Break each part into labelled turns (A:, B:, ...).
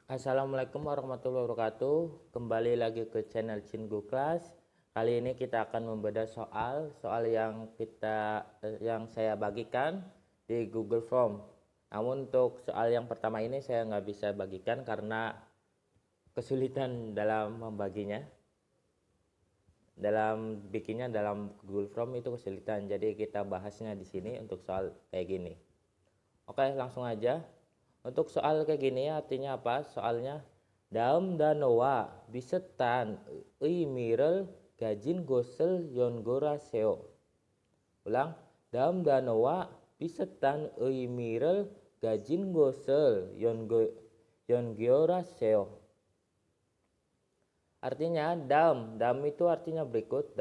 A: Assalamualaikum warahmatullahi wabarakatuh. Kembali lagi ke channel Cinggu Class. Kali ini kita akan membedah soal yang saya bagikan di Google Form. Namun untuk soal yang pertama ini saya nggak bisa bagikan karena kesulitan dalam membaginya. Dalam bikinnya dalam Google Form itu kesulitan. Jadi kita bahasnya di sini untuk soal kayak gini. Oke, langsung aja. Untuk soal kayak gini artinya apa? Soalnya daum danoa bisetan mirel gajin gosel yongora seo. Ulang, daum danoa bisetan mirel gajin gosel yongora seo. Artinya dam itu artinya berikut.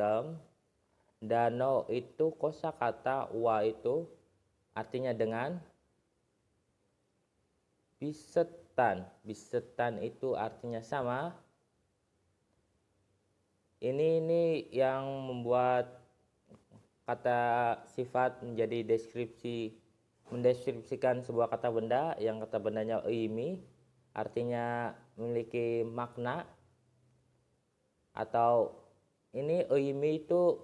A: Dano itu kosakata, wa itu artinya dengan. Bisetan itu artinya sama. Ini yang membuat kata sifat menjadi mendeskripsikan sebuah kata benda yang kata bendanya imi artinya memiliki makna, atau ini imi itu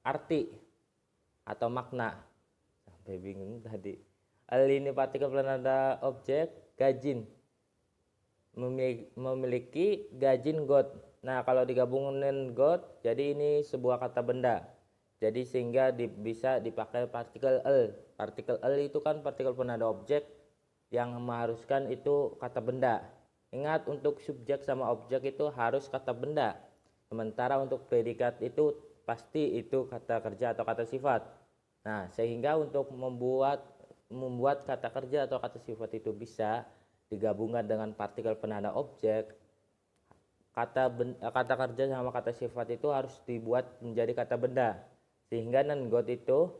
A: arti atau makna. Sampai bingung tadi. Ini partikel penanda objek gajin memiliki gajin got. Nah, kalau digabungin got, jadi ini sebuah kata benda. Jadi sehingga bisa dipakai partikel el. Partikel el itu kan partikel penanda objek yang mengharuskan itu kata benda. Ingat, untuk subjek sama objek itu harus kata benda. Sementara untuk predikat itu pasti itu kata kerja atau kata sifat. Nah, sehingga untuk membuat kata kerja atau kata sifat itu bisa digabungkan dengan partikel penanda objek, kata kerja sama kata sifat itu harus dibuat menjadi kata benda, sehingga non-got itu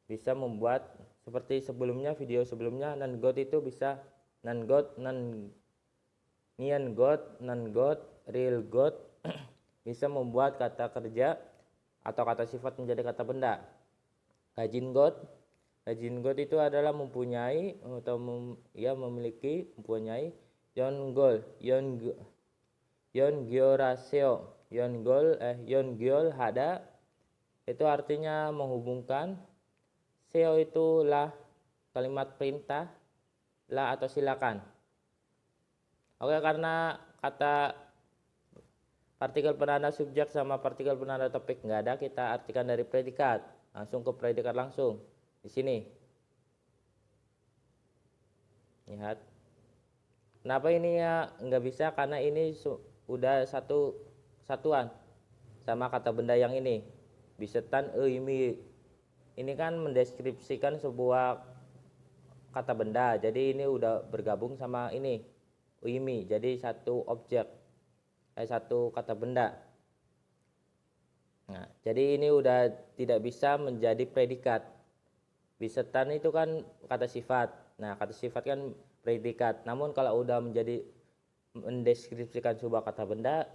A: bisa membuat seperti video sebelumnya. Non-got itu bisa non-got, non-got, real got bisa membuat kata kerja atau kata sifat menjadi kata benda. Gajin got itu adalah mempunyai atau mempunyai yongiol hada itu artinya menghubungkan. Seo itu lah kalimat perintah, lah atau silakan. Oke, karena kata partikel penanda subjek sama partikel penanda topik nggak ada, kita artikan dari predikat. Langsung ke predikat langsung. Di sini. Lihat. Kenapa ini ya nggak bisa? Karena ini udah satuan sama kata benda yang ini. Bisetan imi. Ini kan mendeskripsikan sebuah kata benda. Jadi ini udah bergabung sama ini. Imi. Jadi satu objek. Satu kata benda. Nah, jadi ini udah tidak bisa menjadi predikat. Bisetan itu kan kata sifat. Nah, kata sifat kan predikat. Namun kalau udah menjadi mendeskripsikan sebuah kata benda,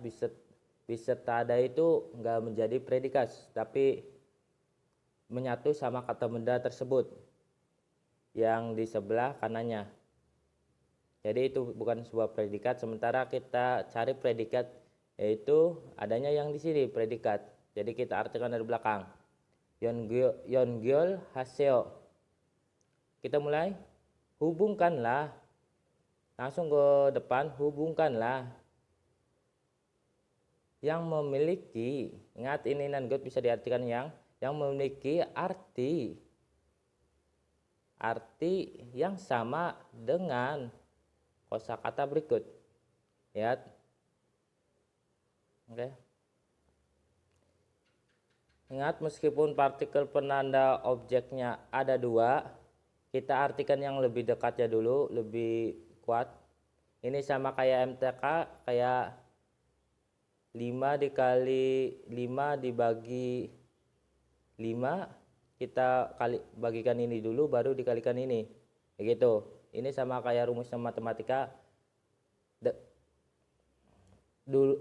A: bisetada itu enggak menjadi predikat, tapi menyatu sama kata benda tersebut yang di sebelah kanannya. Jadi itu bukan sebuah predikat. Sementara kita cari predikat, yaitu adanya yang di sini predikat. Jadi kita artikan dari belakang. Yongyol haseo. Kita mulai. Hubungkanlah. Langsung ke depan, hubungkanlah. Yang memiliki, ingat ini non-got bisa diartikan yang memiliki arti yang sama dengan kosakata berikut. Lihat. Oke. Ingat, meskipun partikel penanda objeknya ada dua, kita artikan yang lebih dekatnya dulu, lebih kuat. Ini sama kayak MTK, kayak 5 dikali 5 dibagi 5, kita bagikan ini dulu baru dikalikan ini. Kayak gitu. Ini sama kayak rumusnya matematika.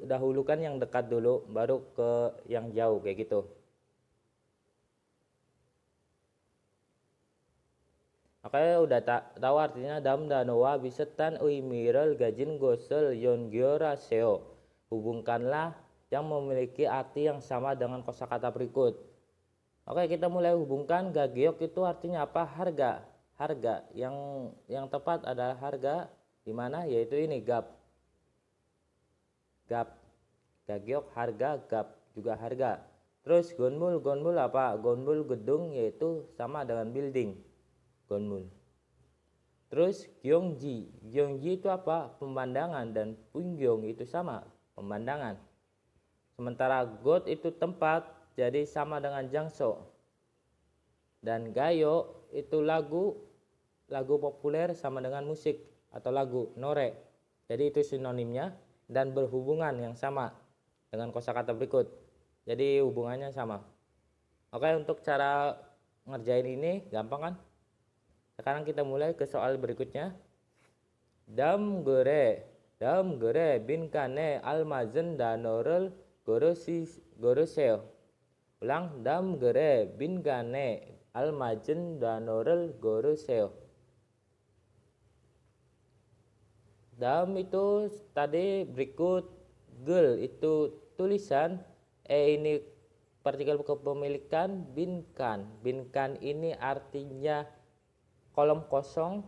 A: Dahulukan yang dekat dulu baru ke yang jauh, kayak gitu. Makanya udah tahu artinya dam danoa bisetan uimiral gajin gosel yongyora seo. Hubungkanlah yang memiliki arti yang sama dengan kosakata berikut. Oke, kita mulai hubungkan. Gagiok itu artinya apa? Harga. Harga yang tepat adalah harga di mana, yaitu ini gap. Gap. Gagiok harga, gap juga harga. Terus gonmul apa? Gonmul gedung, yaitu sama dengan building. Gonmul. Terus gyeongji itu apa? Pemandangan, dan pungyong itu sama, pemandangan. Sementara got itu tempat, jadi sama dengan jangso. Dan gayo itu lagu populer sama dengan musik atau lagu nore. Jadi itu sinonimnya dan berhubungan yang sama dengan kosakata berikut. Jadi hubungannya sama. Oke, untuk cara ngerjain ini gampang kan? Sekarang kita mulai ke soal berikutnya. Dam gere bin kane almazen danorel goroseo. Ulang, dam gere bin kane almazen danorel goroseo. Dam itu tadi berikut, gel itu tulisan, ini partikel kepemilikan, binkan ini artinya kolom kosong,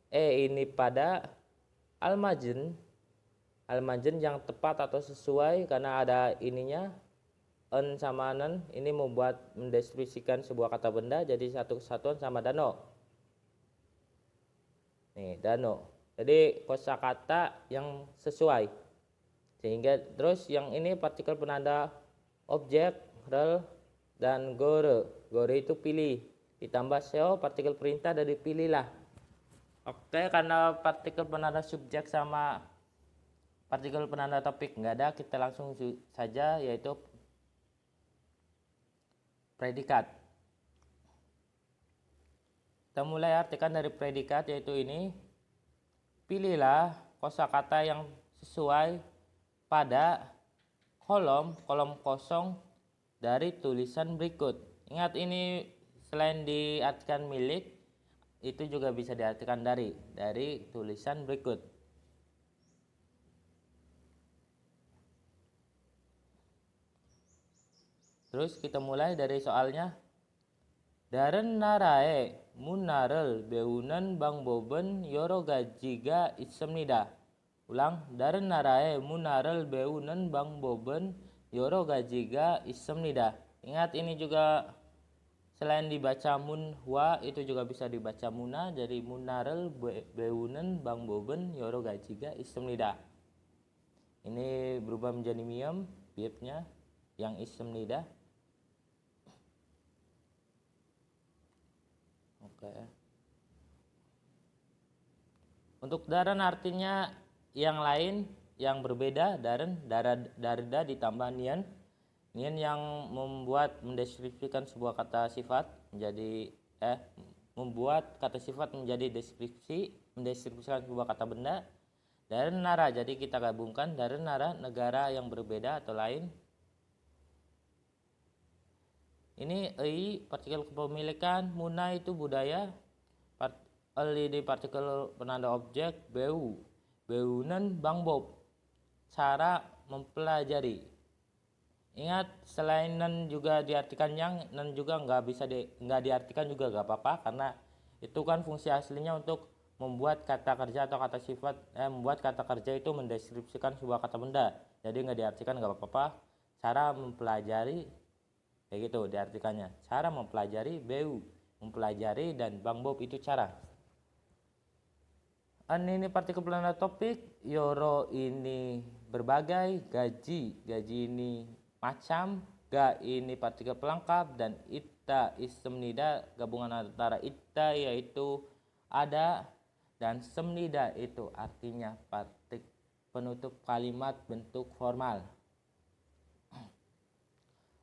A: ini pada almajen yang tepat atau sesuai karena ada ininya en sama nen, ini membuat mendeskripsikan sebuah kata benda jadi satu kesatuan sama dano. Nih, dano. Jadi kosakata yang sesuai. Sehingga terus yang ini partikel penanda objek, rel, dan gore. Gore itu pilih. Ditambah seo partikel perintah dari pilihlah. Oke, karena partikel penanda subjek sama partikel penanda topik nggak ada, kita langsung saja yaitu predikat. Kita mulai artikan dari predikat, yaitu ini. Pilihlah kosakata yang sesuai pada kolom kosong dari tulisan berikut. Ingat, ini selain diartikan milik, itu juga bisa diartikan dari tulisan berikut. Terus kita mulai dari soalnya. Daren narae munarel beunan bang boben yoro gajiga isemnida. Ulang, daren narae munarel beunan bang boben yoro gajiga isemnida. Ingat, ini juga selain dibaca munhwa, itu juga bisa dibaca muna, jadi munarel beunan bang boben yoro gajiga isemnida. Ini berubah menjadi miem, biepnya yang isemnida. Oke. Untuk daran artinya yang lain, yang berbeda. Darda ditambah nian yang membuat mendeskripsikan sebuah kata sifat menjadi membuat kata sifat menjadi mendeskripsikan sebuah kata benda. Daren nara, jadi kita gabungkan daren nara, negara yang berbeda atau lain. Ini partikel kepemilikan, muna itu budaya, di partikel penanda objek, beunan bangbob, cara mempelajari. Ingat, selain nan juga diartikan yang, nan juga nggak diartikan juga nggak apa-apa, karena itu kan fungsi aslinya untuk membuat kata kerja atau kata sifat, membuat kata kerja itu mendeskripsikan sebuah kata benda, jadi nggak diartikan nggak apa-apa. Cara mempelajari, kayak gitu diartikannya. Cara mempelajari, mempelajari, dan bang bob itu cara. Ini partikel penanda topik, yoro ini berbagai, gaji ini macam, ga ini partikel pelengkap, dan ita istemnida gabungan antara ita yaitu ada, dan semnida itu artinya partik penutup kalimat bentuk formal.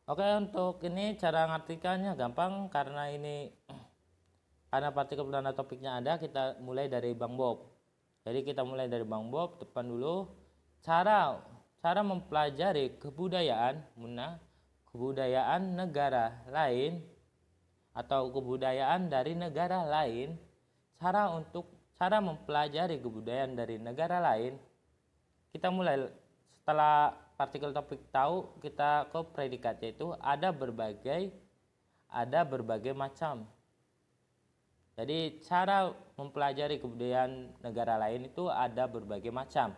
A: Oke, untuk ini cara ngartikannya gampang, karena partikel penanda topiknya ada. Kita mulai dari Bang Bob. Jadi kita mulai dari Bang Bob, depan dulu. Cara mempelajari kebudayaan negara lain atau kebudayaan dari negara lain cara mempelajari kebudayaan dari negara lain. Kita mulai setelah partikel topik tahu, kita ke predikat, yaitu ada berbagai macam. Jadi cara mempelajari kebudayaan negara lain itu ada berbagai macam.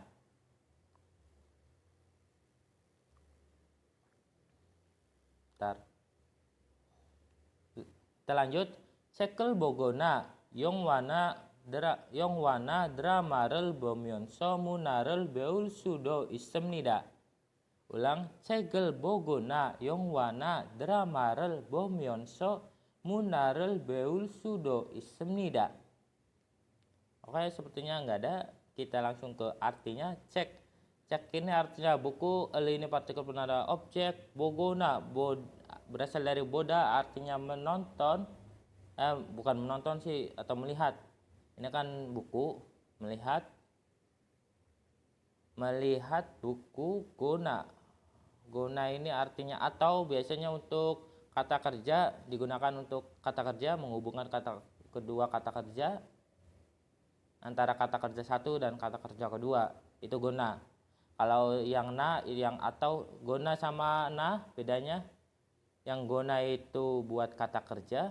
A: Kita lanjut. Sekel bogona yongwana dramarel bomyonso munarel beul sudo istemnida. Ulang. Segel bogona yongwana dramarel bomyonso munarel beul sudo istemnida. Oke, sepertinya nggak ada. Kita langsung ke artinya. Cek ini artinya buku, ini partikel penanda objek, bogona berasal dari boda, artinya menonton, bukan menonton sih, atau melihat. Ini kan buku, melihat buku. Gona ini artinya atau, biasanya untuk kata kerja, digunakan untuk kata kerja, menghubungkan kedua kata kerja antara kata kerja satu dan kata kerja kedua, itu gona. Kalau yang atau, gona sama na bedanya. Yang gona itu buat kata kerja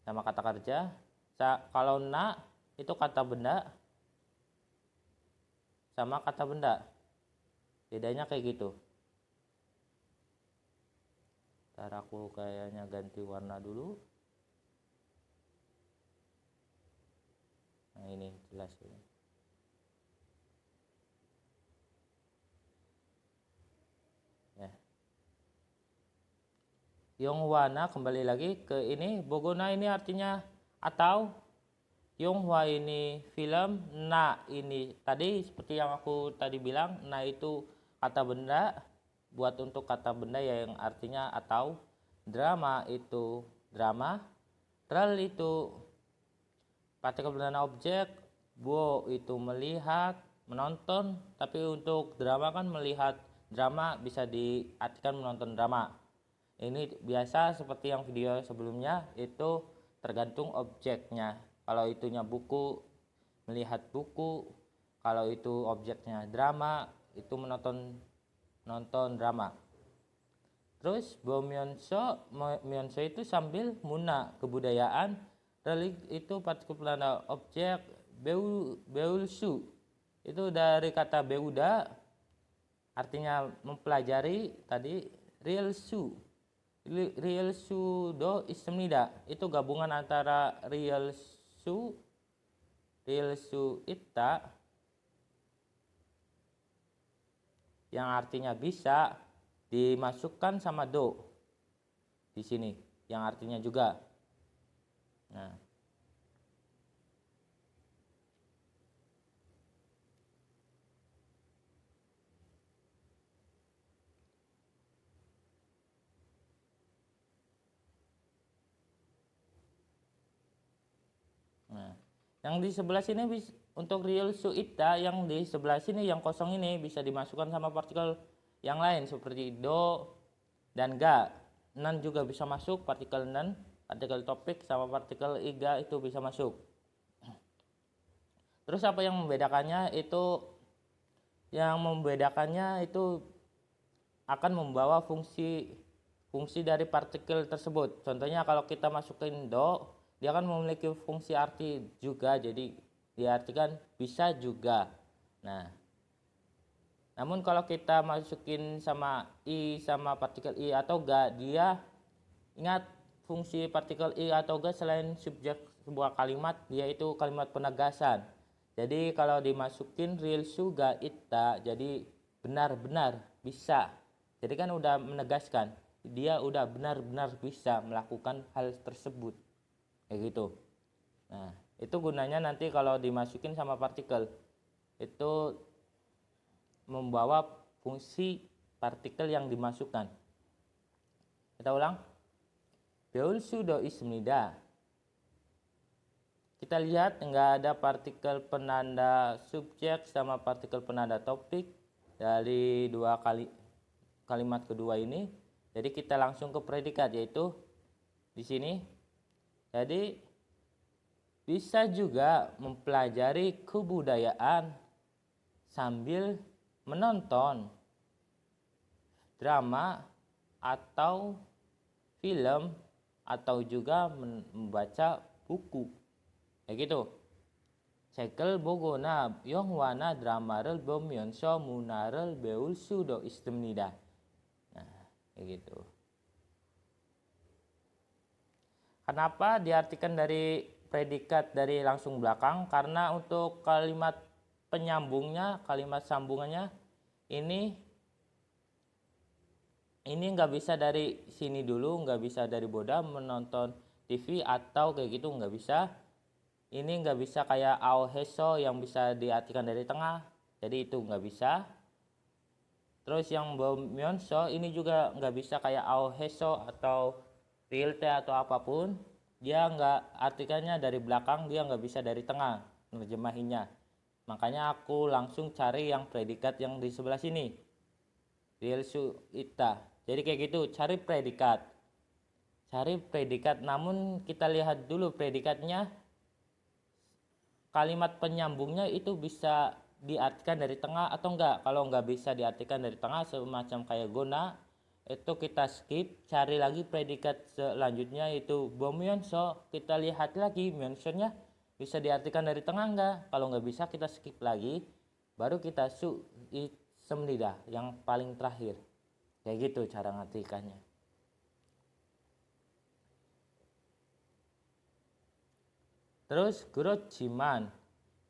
A: sama kata kerja. Kalau na itu kata benda sama kata benda. Bedanya kayak gitu. Ntar aku kayaknya ganti warna dulu. Nah, ini jelas ini. Yonghwana, kembali lagi ke ini. Bogona ini artinya atau. Yonghwa ini film. Na ini tadi seperti yang aku tadi bilang. Na itu kata benda. Buat untuk kata benda yang artinya atau. Drama itu drama. Rel itu partikel penanda objek. Bo itu melihat, menonton. Tapi untuk drama kan melihat drama bisa diartikan menonton drama. Ini biasa seperti yang video sebelumnya, itu tergantung objeknya. Kalau itunya buku, melihat buku. Kalau itu objeknya drama, itu menonton drama. Terus bomyonso itu sambil muna, kebudayaan. Relik itu partikel penanda objek. Beulsu itu dari kata beuda, artinya mempelajari tadi. Real sudo istemnida itu gabungan antara real su ita yang artinya bisa dimasukkan sama do di sini yang artinya juga. Nah, yang di sebelah sini untuk real suita, yang di sebelah sini yang kosong ini bisa dimasukkan sama partikel yang lain seperti do dan ga. Nan juga bisa masuk, partikel nan, partikel topik sama partikel iga itu bisa masuk. Terus apa yang membedakannya itu? Yang membedakannya itu akan membawa fungsi dari partikel tersebut. Contohnya kalau kita masukin do, dia akan memiliki fungsi arti juga, jadi diartikan bisa juga. Nah, namun kalau kita masukin sama i sama partikel i atau ga, dia ingat fungsi partikel i atau ga selain subjek sebuah kalimat, dia itu kalimat penegasan. Jadi kalau dimasukin real su ga ita, jadi benar-benar bisa. Jadi kan udah menegaskan, dia udah benar-benar bisa melakukan hal tersebut. Kayak gitu. Nah, itu gunanya nanti kalau dimasukin sama partikel, itu membawa fungsi partikel yang dimasukkan. Kita ulang. Beul sudo ismida. Kita lihat enggak ada partikel penanda subjek sama partikel penanda topik dari dua kalimat kedua ini. Jadi kita langsung ke predikat, yaitu di sini. Jadi Bisa juga mempelajari kebudayaan sambil menonton drama atau film atau juga membaca buku. Kayak gitu. Sekel bogona yung wana dramaral bomyonso munaral beul sudo istemnida. Nah, kayak gitu. Kenapa diartikan dari predikat dari langsung belakang? Karena untuk kalimat penyambungnya, kalimat sambungannya ini nggak bisa dari sini dulu, nggak bisa dari boda menonton TV atau kayak gitu, nggak bisa. Ini nggak bisa kayak aoheso yang bisa diartikan dari tengah, jadi itu nggak bisa. Terus yang bomyonso ini juga nggak bisa kayak aoheso atau realte atau apapun, dia nggak artikannya dari belakang, dia nggak bisa dari tengah nerjemahinya. Makanya aku langsung cari yang predikat yang di sebelah sini, realsu ita. Jadi kayak gitu, cari predikat. Namun kita lihat dulu predikatnya, kalimat penyambungnya itu bisa diartikan dari tengah atau enggak. Kalau enggak bisa diartikan dari tengah, semacam kayak gona, itu kita skip, cari lagi predikat selanjutnya itu bomyonso. Kita lihat lagi myonsonnya bisa diartikan dari tengah enggak. Kalau enggak bisa kita skip lagi, baru kita su semnida yang paling terakhir. Kayak gitu cara ngartikannya. Terus 그렇지만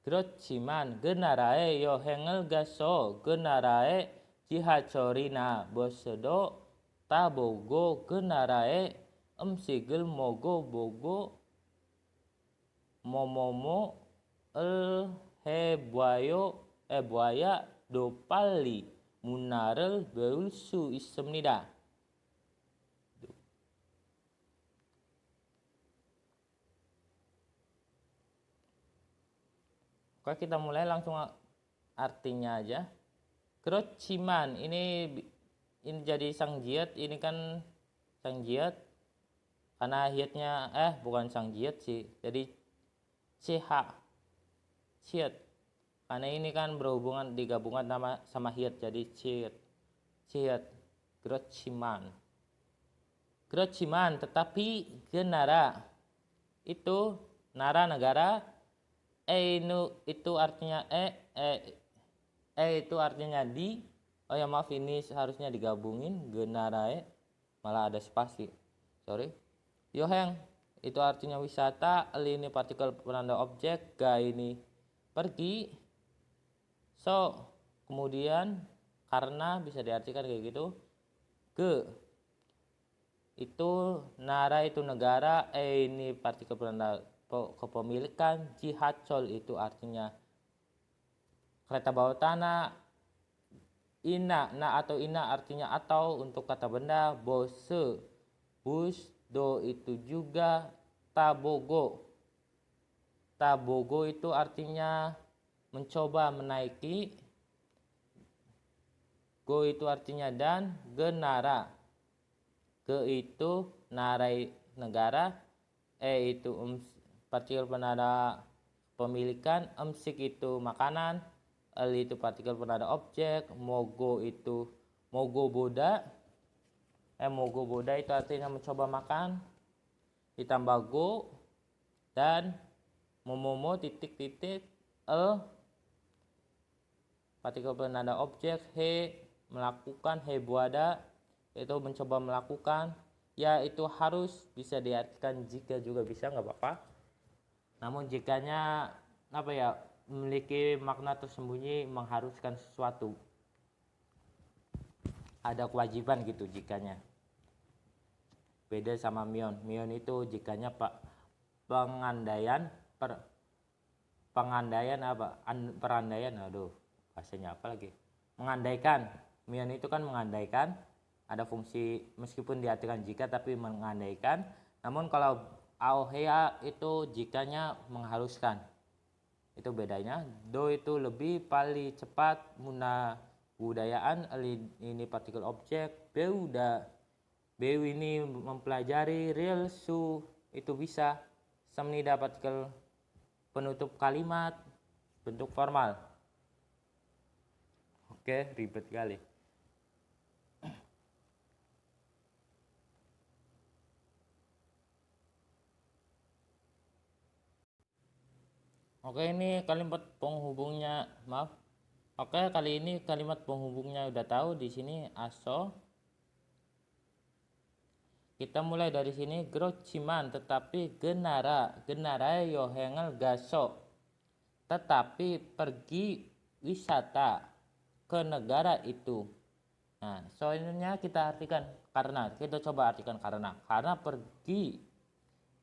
A: 그 나라에 여행을 가서 그 나라의 지하철이나 버스도 타보고 그 나라의 음식을 먹어보고 뭐뭐뭐을 해봐야 더 빨리 문화를 배울 수 있습니다. Oke, kita mulai langsung artinya aja. Keciman ini jadi sang jiat, ini kan sang jiat karena hiatnya bukan sang jiat sih. Jadi ciat. Karena ini kan berhubungan digabungan sama hiat jadi ciat. Keciman tetapi genara itu nara negara itu artinya itu artinya di. Oh ya maaf, ini seharusnya digabungin genarae, malah ada spasi, sorry. Yoheng itu artinya wisata, ini partikel penanda objek, ga ini pergi. So kemudian karena bisa diartikan kayak gitu. Ke itu nara itu negara, ini partikel penanda kepemilikan. Jihacol itu artinya kereta bawah tanah. Na atau ina artinya atau untuk kata benda. Bose bus do itu juga. Tabogo itu artinya mencoba menaiki. Go itu artinya dan. Genara ke itu narai negara. Itu partikel penanda pemilikan. Emsik itu makanan. Itu partikel penanda objek. Mogo itu mogo boda itu artinya mencoba makan. Ditambah go dan momomo titik-titik partikel penanda objek. Melakukan. Buada itu mencoba melakukan. Ya itu harus bisa diartikan jika juga bisa, nggak apa-apa. Namun jikanya memiliki makna tersembunyi, mengharuskan sesuatu, ada kewajiban gitu jikanya. Beda sama mion itu jikanya perandaian, bahasanya apa lagi, mengandaikan. Mion itu kan mengandaikan, ada fungsi meskipun diartikan jika tapi mengandaikan. Namun kalau aohea itu jikanya mengharuskan. Itu bedanya. Do itu lebih paling cepat. Muna budayaan, ini partikel objek. Beu ini mempelajari. Real su itu bisa. Samnida partikel penutup kalimat, bentuk formal. Oke, ribet kali. Oke, ini kalimat penghubungnya, maaf. Oke, kali ini kalimat penghubungnya udah tahu di sini aso. Kita mulai dari sini Grociman tetapi genara yo hengel gaso. Tetapi pergi wisata ke negara itu. Nah, soalnya kita artikan karena. Kita coba artikan karena. Karena pergi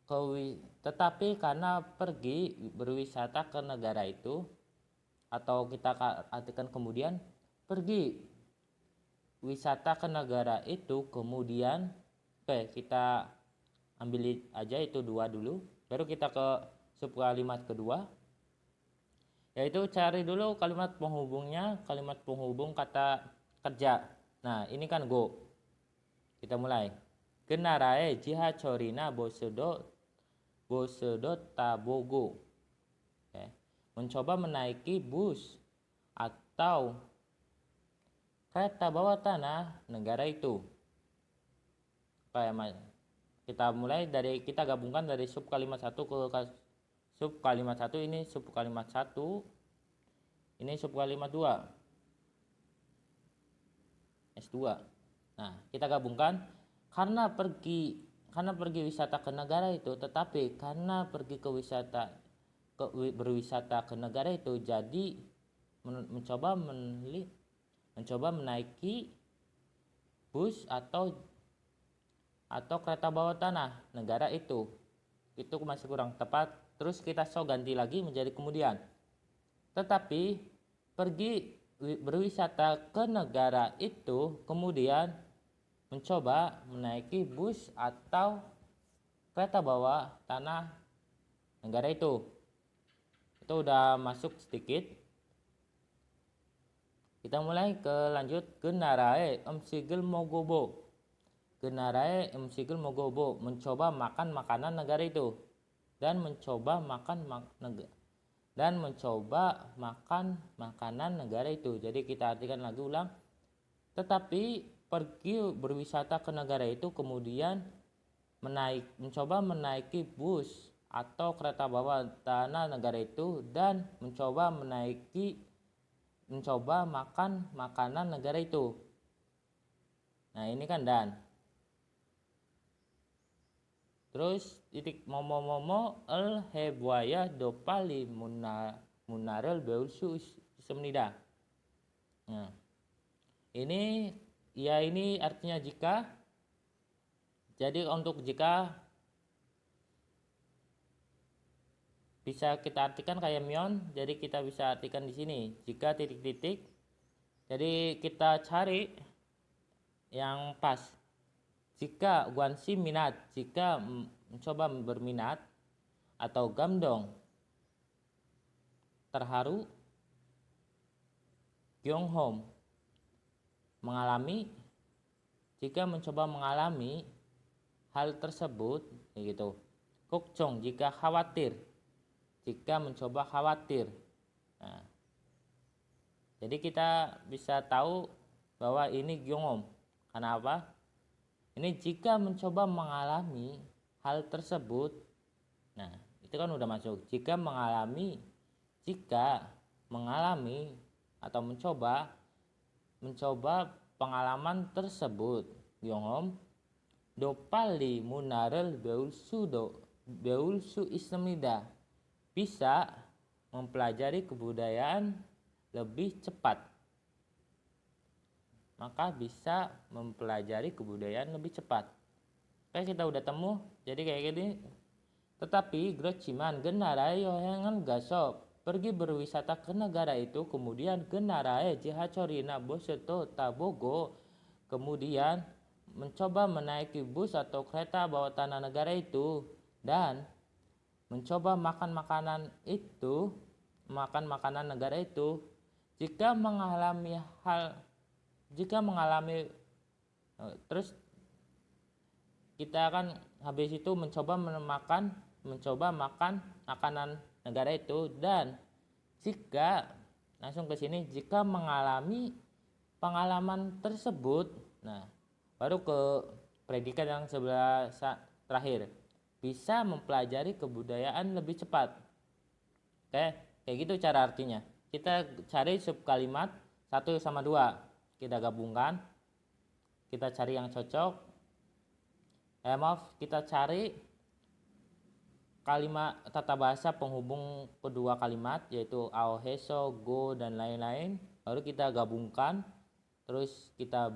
A: ke tetapi karena pergi berwisata ke negara itu, atau kita artikan kemudian pergi wisata ke negara itu kemudian. Oke, kita ambil aja itu dua dulu, baru kita ke sub kalimat kedua, yaitu cari dulu kalimat penghubungnya, kalimat penghubung kata kerja. Nah, ini kan go. Kita mulai. Genarae jihacorina bosedo tabogo. Oke. Mencoba menaiki bus atau kereta bawah tanah negara itu. Kita mulai dari, kita gabungkan dari sub kalimat 1 ke sub kalimat 1, ini sub kalimat 1, ini sub kalimat 2 S2. Nah, kita gabungkan karena pergi wisata ke negara itu, tetapi karena pergi ke berwisata ke negara itu, jadi mencoba menaiki bus atau kereta bawah tanah negara itu masih kurang tepat. Terus kita ganti lagi menjadi kemudian. Tetapi pergi berwisata ke negara itu kemudian mencoba menaiki bus atau kereta bawah tanah negara itu. Itu udah masuk sedikit. Kita mulai ke lanjut. Genarae emsigel mogobo. Genarae emsigel mogobo, mencoba makan makanan negara itu dan mencoba makan makanan negara itu. Jadi kita artikan lagi ulang. Tetapi pergi berwisata ke negara itu kemudian mencoba menaiki bus atau kereta bawah tanah negara itu dan mencoba makan makanan negara itu. Nah, ini kan dan. Terus titik momo el hebwaya dopali munarel beulsu semnida. Nah, ini artinya jika. Jadi untuk jika bisa kita artikan kayak mion, jadi kita bisa artikan di sini jika titik-titik. Jadi kita cari yang pas. Jika guansi minat, jika mencoba berminat, atau gamdong terharu, gyonghom mengalami, jika mencoba mengalami hal tersebut, gitu. Kokjong jika khawatir, jika mencoba khawatir. Nah, jadi kita bisa tahu bahwa ini gyonghom. Kenapa? Ini jika mencoba mengalami hal tersebut. Nah, itu kan udah masuk. Jika mengalami atau mencoba pengalaman tersebut. Gyonghom dopali munarel beulsu islamida, bisa mempelajari kebudayaan lebih cepat. Maka bisa mempelajari kebudayaan lebih cepat. Oke, kita udah temu. Jadi kayak gini. Tetapi Grociman genarae yohengan gaso, pergi berwisata ke negara itu kemudian genarae jihacorina boseto tabogo, kemudian mencoba menaiki bus atau kereta bawah tanah negara itu dan mencoba makan makanan negara itu. Jika mengalami terus kita akan habis itu mencoba makan makanan negara itu. Dan jika langsung ke sini, jika mengalami pengalaman tersebut, nah baru ke predikat yang sebelah terakhir, bisa mempelajari kebudayaan lebih cepat. Oke, kayak gitu cara artinya. Kita cari subkalimat 1 sama 2, kita gabungkan, kita cari yang cocok. Kita cari kalimat tata bahasa penghubung kedua kalimat, yaitu ao, heso, go, dan lain-lain. Baru kita gabungkan, terus kita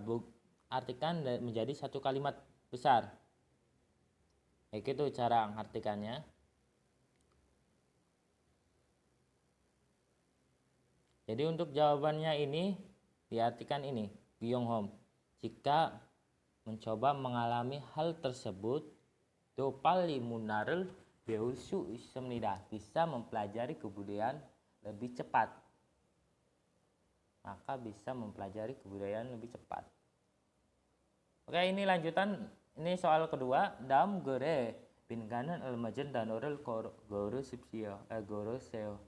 A: artikan menjadi satu kalimat besar. Kayak gitu cara mengartikannya. Jadi untuk jawabannya ini diartikan ini, Byung Hom. Jika mencoba mengalami hal tersebut, Dopali Munarul Beulsu Ismnida, bisa mempelajari kebudayaan lebih cepat. Maka bisa mempelajari kebudayaan lebih cepat. Oke, ini lanjutan. Ini soal kedua. Dam gore binganan almajen dan oral goro sipsio goro seo.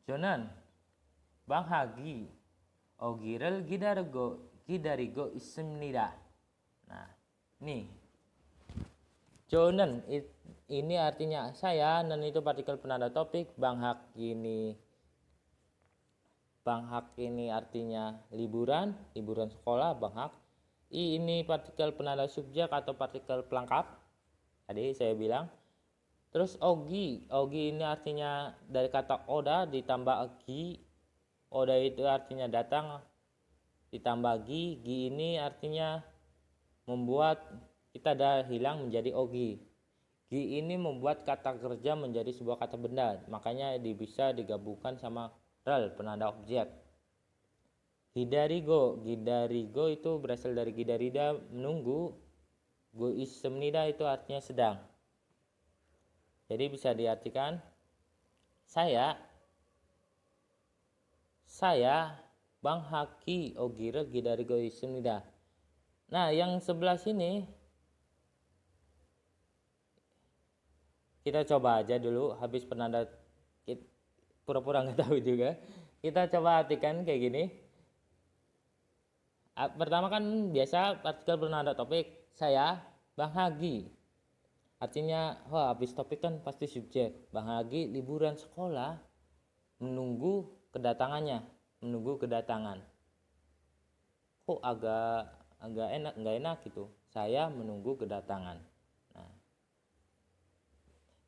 A: Jonan Bang Hagi Ogirel Gidarigo Ismnida. Nah, nih Jonan ini artinya saya, nan itu partikel penanda topik, Bang Hak ini artinya liburan sekolah, Bang Hak. I ini partikel penanda subjek atau partikel pelengkap. Tadi saya bilang. Terus Ogi ini artinya dari kata oda ditambah agi. Oda itu artinya datang ditambah gi. Gi ini artinya membuat kita dah hilang menjadi ogi. Gi ini membuat kata kerja menjadi sebuah kata benda, makanya bisa digabungkan sama rel penanda objek. Gidarigo itu berasal dari gidarida, menunggu. Go ismnida itu artinya sedang. Jadi bisa diartikan saya Bang Haki Ogirel Gidarigo ismnida. Nah, yang sebelah sini kita coba aja dulu, habis penanda pura-pura nggak tahu juga. Kita coba artikan kayak gini. Pertama kan biasa partikel penanda topik, saya Bang Hagi. Artinya, habis topik kan pasti subjek. Bang Hagi liburan sekolah menunggu kedatangan. Kok agak nggak enak gitu. Saya menunggu kedatangan. Nah,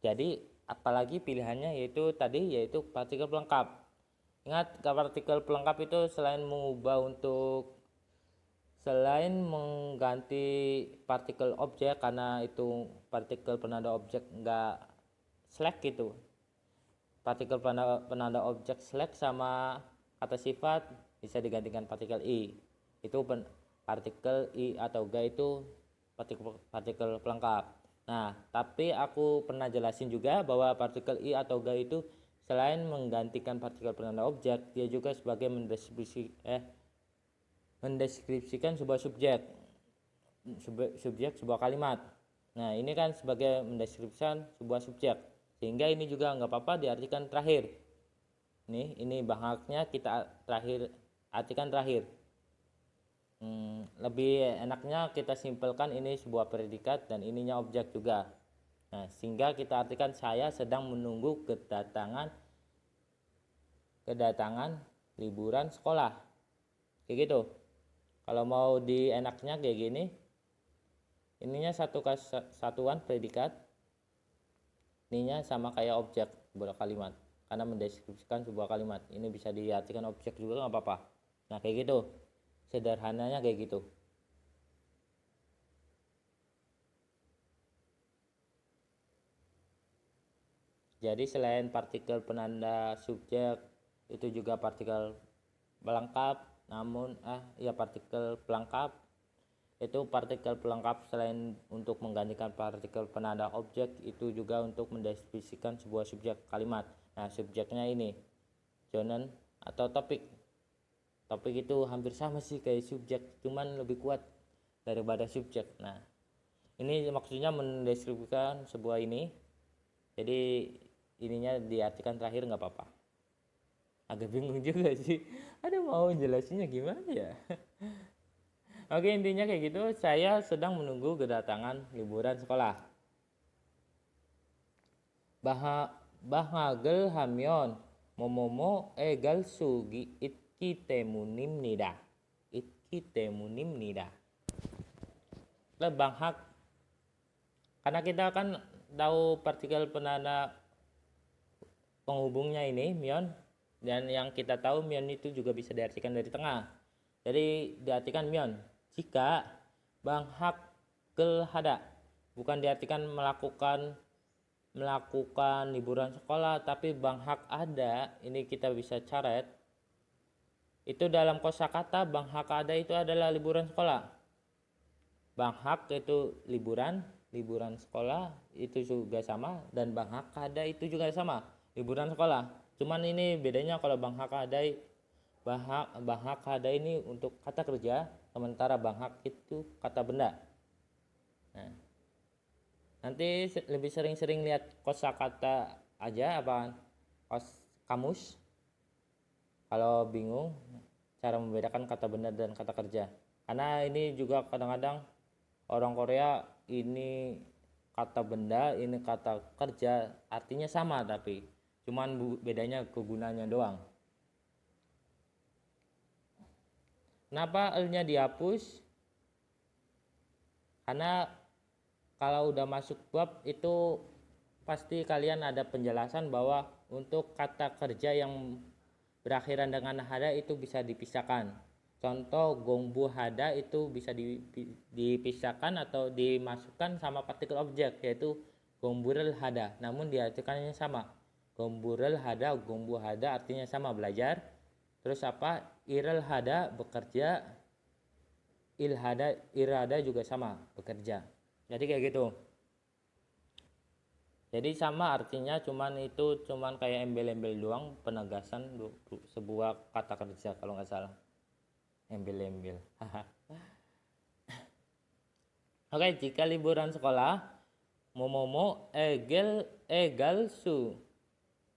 A: jadi apalagi pilihannya yaitu partikel pelengkap. Ingat, partikel pelengkap itu selain mengganti partikel objek, karena itu partikel penanda objek nggak slack gitu. Partikel penanda objek slack sama kata sifat bisa digantikan partikel i. Itu partikel i atau ga itu partikel pelengkap. Nah, tapi aku pernah jelasin juga bahwa partikel i atau ga itu selain menggantikan partikel penanda objek, dia juga sebagai mendeskripsikan sebuah subjek sebuah kalimat. Nah, ini kan sebagai mendeskripsikan sebuah subjek, sehingga ini juga nggak apa-apa diartikan terakhir. Ini bahaknya kita artikan terakhir. Lebih enaknya kita simpelkan ini sebuah predikat dan ininya objek juga. Nah, sehingga kita artikan saya sedang menunggu kedatangan liburan sekolah. Kayak gitu. Kalau mau dienaknya kayak gini, ininya satu kesatuan predikat, ininya sama kayak objek sebuah kalimat, karena mendeskripsikan sebuah kalimat. Ini bisa diartikan objek juga nggak apa-apa. Nah, kayak gitu, sederhananya kayak gitu. Jadi selain partikel penanda subjek, itu juga partikel pelengkap. Partikel pelengkap itu partikel pelengkap selain untuk menggantikan partikel penanda objek, itu juga untuk mendeskripsikan sebuah subjek kalimat. Nah, subjeknya ini jonan atau topik. Topik itu hampir sama sih kayak subjek, cuman lebih kuat daripada subjek. Nah, ini maksudnya mendeskripsikan sebuah ini. Jadi ininya diartikan terakhir nggak apa-apa. Agak bingung juga sih. Ada mau jelasinnya gimana ya? Oke, intinya kayak gitu. Saya sedang menunggu kedatangan liburan sekolah. Bahagel hamyon momomo egal sugi itki temunim nida. Itki temunim nida. Banghak, karena kita kan tahu partikel penanda penghubungnya ini myon, dan yang kita tahu myon itu juga bisa diartikan dari tengah. Jadi diartikan myon jika banghak kelhada, bukan diartikan melakukan liburan sekolah, tapi banghak ada. Ini kita bisa coret. Itu dalam kosakata banghak ada itu adalah liburan sekolah. Banghak itu liburan sekolah itu juga sama, dan banghak ada itu juga sama, liburan sekolah. Cuman ini bedanya kalau banghak ada ini untuk kata kerja, sementara banghak itu kata benda. Nah, nanti lebih sering-sering lihat kosakata aja apa kamus kalau bingung cara membedakan kata benda dan kata kerja. Karena ini juga kadang-kadang orang Korea ini kata benda, ini kata kerja artinya sama, tapi cuman bedanya kegunaannya doang. Kenapa L-nya dihapus? Karena kalau udah masuk bab itu pasti kalian ada penjelasan bahwa untuk kata kerja yang berakhiran dengan hada itu bisa dipisahkan. Contoh gongbu hada itu bisa dipisahkan atau dimasukkan sama partikel objek, yaitu gomburel hada, namun diartikannya sama. Gomburel hada, gombu hada artinya sama, belajar. Terus apa? Irel hada bekerja, ilhada irada juga sama, bekerja. Jadi kayak gitu. Jadi sama artinya, cuman kayak embel-embel doang, penegasan sebuah kata kerja kalau nggak salah. Embel-embel. Oke, jika liburan sekolah, momomo egal su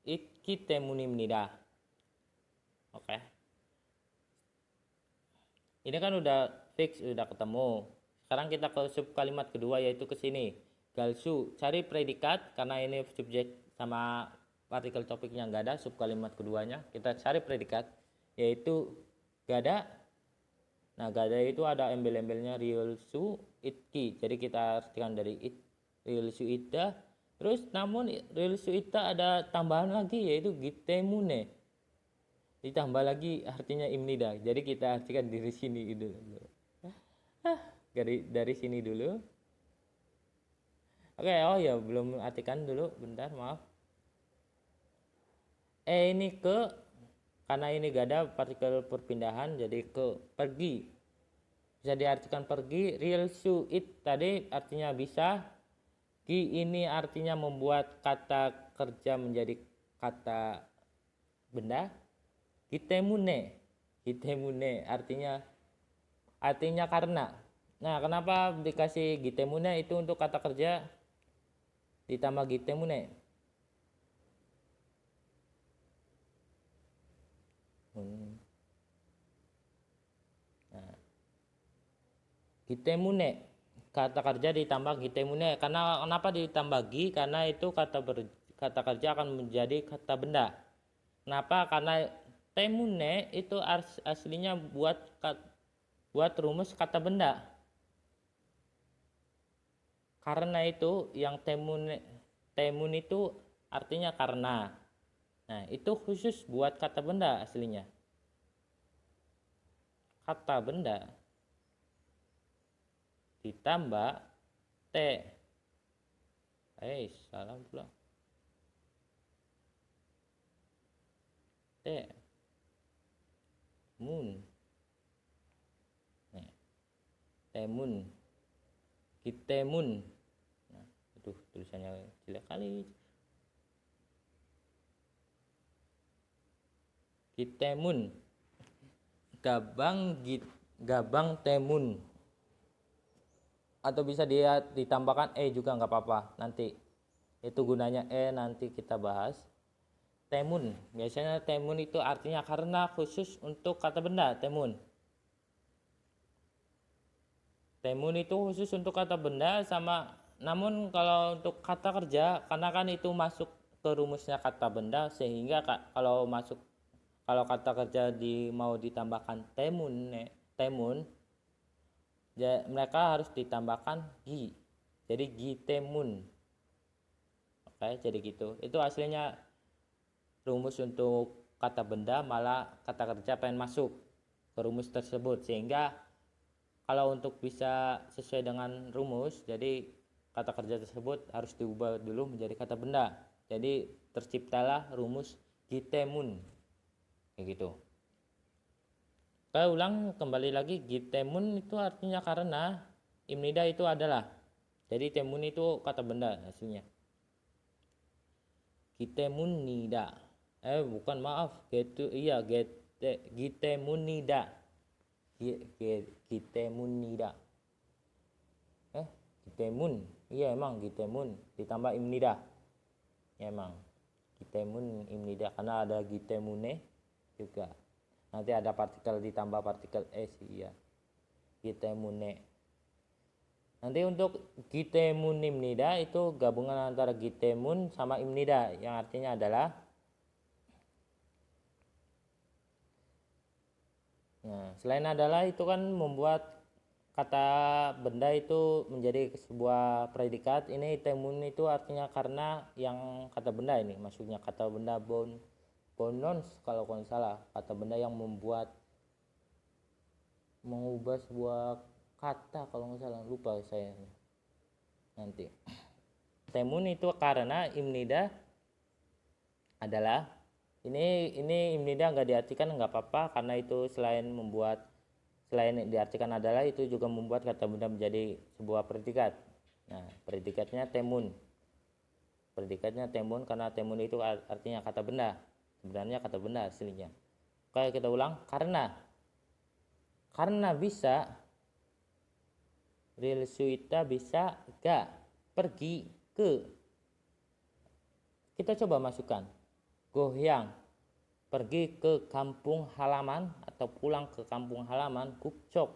A: ikite munimnida. Oke. Ini kan udah fix, udah ketemu. Sekarang kita ke sub kalimat kedua, yaitu ke sini. Galsu, cari predikat karena ini subjek sama partikel topiknya nggak ada. Sub kalimat keduanya kita cari predikat, yaitu gada. Nah, gada itu ada embel-embelnya ryulsu itki. Jadi kita artikan dari it ryulsu ita. Terus namun ryulsu ita ada tambahan lagi, yaitu gitemune. Ditambah lagi artinya imnida. Jadi kita artikan dari sini dulu. Dari sini dulu. Oke, oh ya belum artikan dulu, bentar, maaf. Ini ke, karena ini gak ada partikel perpindahan, jadi ke pergi. Bisa diartikan pergi. Real su it tadi artinya bisa. Ki ini artinya membuat kata kerja menjadi kata benda. Kitemune artinya karena. Nah, kenapa dikasih gitemune itu untuk kata kerja ditambah gitemune? Nah, gitemune kata kerja ditambah gitemune. Karena kenapa ditambah gi? Karena itu kata kerja akan menjadi kata benda. Kenapa? Karena temune itu aslinya buat rumus kata benda. Karena itu yang temun itu artinya karena. Nah, itu khusus buat kata benda aslinya. Kata benda ditambah t. Salah pula. T. Mun. Nih. Temun. Kitemun. Nah, aduh, tulisannya jelek kali. Kitemun. Gabang temun. Atau bisa dia ditambahkan juga nggak apa-apa nanti. Itu gunanya nanti kita bahas. Temun, biasanya temun itu artinya karena, khusus untuk kata benda. Temun itu khusus untuk kata benda sama. Namun kalau untuk kata kerja, karena kan itu masuk ke rumusnya kata benda, sehingga kalau kata kerja mau ditambahkan temun, ya, mereka harus ditambahkan gi. Jadi gi temun. Oke, jadi gitu. Itu aslinya rumus untuk kata benda, malah kata kerja pengen masuk ke rumus tersebut, sehingga kalau untuk bisa sesuai dengan rumus, jadi kata kerja tersebut harus diubah dulu menjadi kata benda. Jadi terciptalah rumus gitemun kayak gitu. Kita ulang kembali lagi, gitemun itu artinya karena, imnida itu adalah. Jadi temun itu kata benda hasilnya. Gitemunida. Bukan, maaf. Gitemunida. Gitemunida. Gitemun. Iya, emang gitemun ditambah imnida. Ya, emang gitemun imnida karena ada gitemune juga. Nanti ada partikel ditambah partikel s, iya. Gitemune. Nanti untuk gitemun imnida itu gabungan antara gitemun sama imnida, yang artinya adalah, nah, selain adalah itu kan membuat kata benda itu menjadi sebuah predikat. Ini temun itu artinya karena, yang kata benda ini maksudnya kata benda bonons kalau nggak salah, kata benda yang mengubah sebuah kata kalau nggak salah, lupa saya nanti. Temun itu karena, imnida adalah. Ini imnida nggak diartikan, nggak apa-apa, karena itu selain diartikan adalah, itu juga membuat kata benda menjadi sebuah predikat. Nah, predikatnya temun karena temun itu artinya kata benda, sebenarnya kata benda aslinya. Oke, kita ulang. Karena bisa, real suita bisa gak pergi ke, kita coba masukkan gohyang, pergi ke kampung halaman atau pulang ke kampung halaman. Kupcok,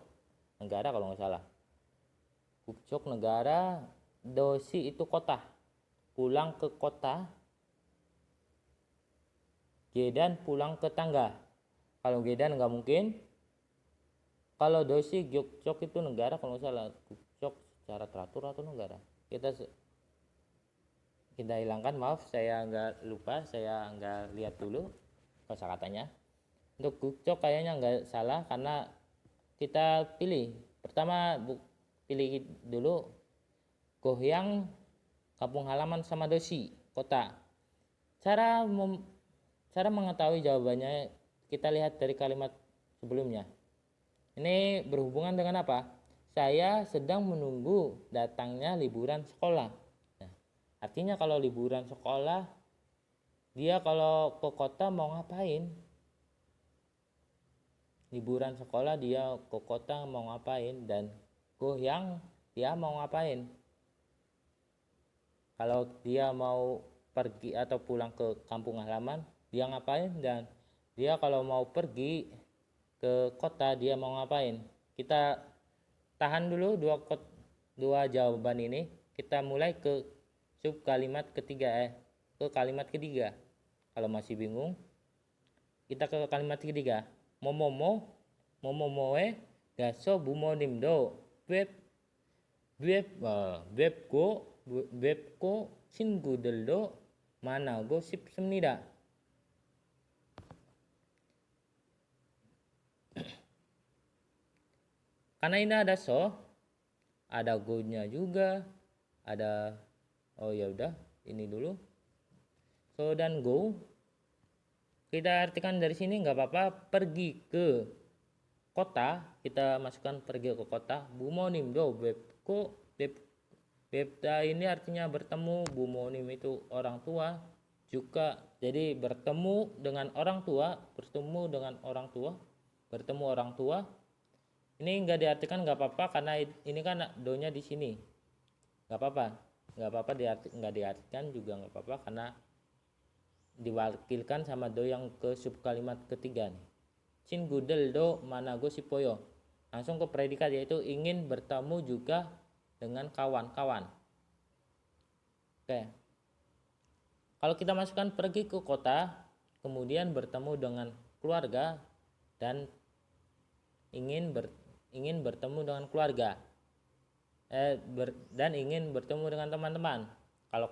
A: negara kalau nggak salah. Kupcok negara, dosi itu kota, pulang ke kota. Gedan pulang ke tangga. Kalau Gedan nggak mungkin. Kalau dosi, Gyokcok itu negara kalau nggak salah. Kupcok secara teratur atau negara. Kita hilangkan, maaf, saya nggak lupa, saya nggak lihat dulu kosakatanya. Untuk Gukcok kayaknya nggak salah, karena kita pilih pertama, pilih dulu gohyang, kampung halaman, sama dosi, kota. Cara mengetahui jawabannya kita lihat dari kalimat sebelumnya. Ini berhubungan dengan apa? Saya sedang menunggu datangnya liburan sekolah. Artinya kalau liburan sekolah, dia kalau ke kota mau ngapain? Liburan sekolah dia ke kota mau ngapain, dan goyang dia mau ngapain? Kalau dia mau pergi atau pulang ke kampung halaman, dia ngapain? Dan dia kalau mau pergi ke kota, dia mau ngapain? Kita tahan dulu dua jawaban ini. Kita mulai ke kalimat ketiga. Kalau masih bingung, kita ke kalimat ketiga. Momomoe gaso bumonimdo webko shingudeldo manago sipsemnida. Karena ini ada ada go-nya juga, ada, oh ya udah, ini dulu. So dan go. Kita artikan dari sini nggak apa-apa, pergi ke kota, kita masukkan pergi ke kota. Bumonim do bebda ini artinya bertemu, bumonim itu orang tua juga. Jadi bertemu dengan orang tua, bertemu orang tua. Ini nggak diartikan nggak apa-apa, karena ini kan do-nya di sini. Nggak apa-apa, nggak apa-apa, nggak diartikan juga nggak apa-apa karena diwakilkan sama do yang ke sub kalimat ketiga nih. Cin gudel do manago sipoyo, langsung ke predikat yaitu ingin bertemu juga dengan kawan-kawan. Oke, kalau kita masukkan pergi ke kota kemudian bertemu dengan keluarga dan ingin bertemu dengan keluarga dan ingin bertemu dengan teman-teman. Kalau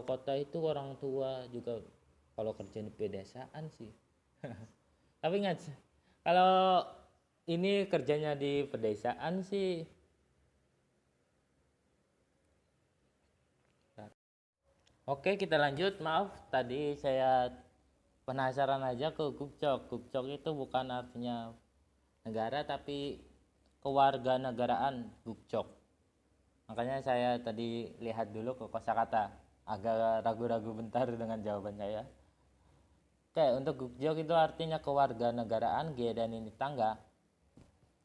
A: kota itu orang tua juga kalau kerja di pedesaan sih. Tapi ingat, kalau ini kerjanya di pedesaan sih. Oke, kita lanjut. Maaf, tadi saya penasaran aja ke Gukcok. Gukcok itu bukan artinya negara tapi kewarganegaraan Gukcok. Makanya saya tadi lihat dulu ke kosakata, agak ragu-ragu bentar dengan jawaban saya. Oke, untuk Gukjok itu artinya kewarganegaraan G dan ini tangga.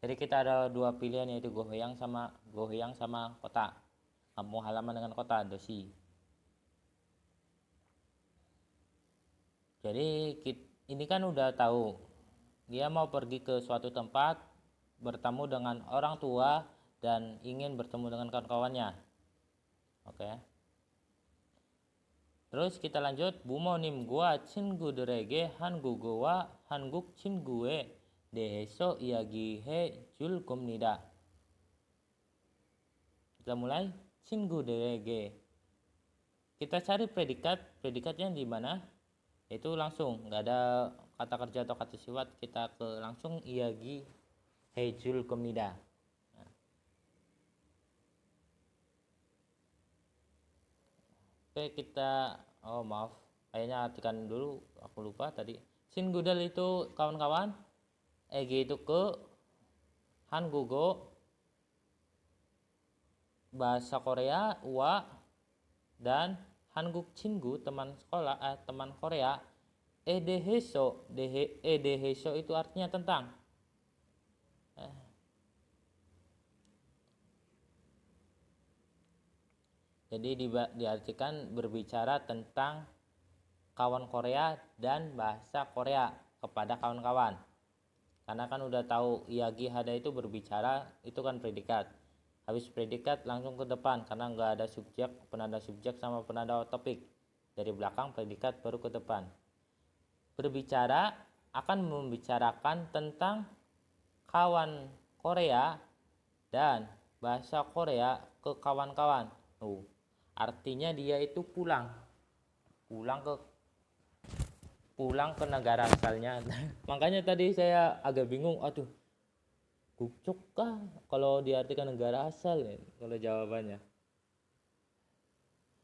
A: Jadi kita ada dua pilihan yaitu gohyang sama kota. Kampung halaman dengan kota, dosi. Jadi ini kan udah tahu dia mau pergi ke suatu tempat, bertemu dengan orang tua dan ingin bertemu dengan kawan-kawannya. Oke. Terus kita lanjut, bumonim gua 친구 들에게 한국어와 한국 친구에 대해서 이야기해 줄 겁니다. Kita mulai, 친구 들에게. Kita cari predikatnya di mana? Itu langsung, nggak ada kata kerja atau kata sifat, kita ke langsung iagi hejul komida. Oke, kita maaf, kayaknya artikan dulu, aku lupa tadi. Singudal itu kawan-kawan, eg itu ke, hangugo bahasa Korea, wa, dan Hanguk Chingu teman sekolah, teman Korea. Edeheso itu artinya tentang. Jadi diartikan berbicara tentang kawan Korea dan bahasa Korea kepada kawan-kawan. Karena kan udah tahu iagi hada itu berbicara, itu kan predikat. Habis predikat langsung ke depan karena nggak ada subjek, penanda subjek sama penanda topik. Dari belakang predikat baru ke depan. Berbicara akan membicarakan tentang kawan Korea dan bahasa Korea ke kawan-kawan. Artinya dia itu pulang ke negara asalnya. Makanya tadi saya agak bingung, aduh, Gukcok kah kalau diartikan negara asal ya, kalau jawabannya.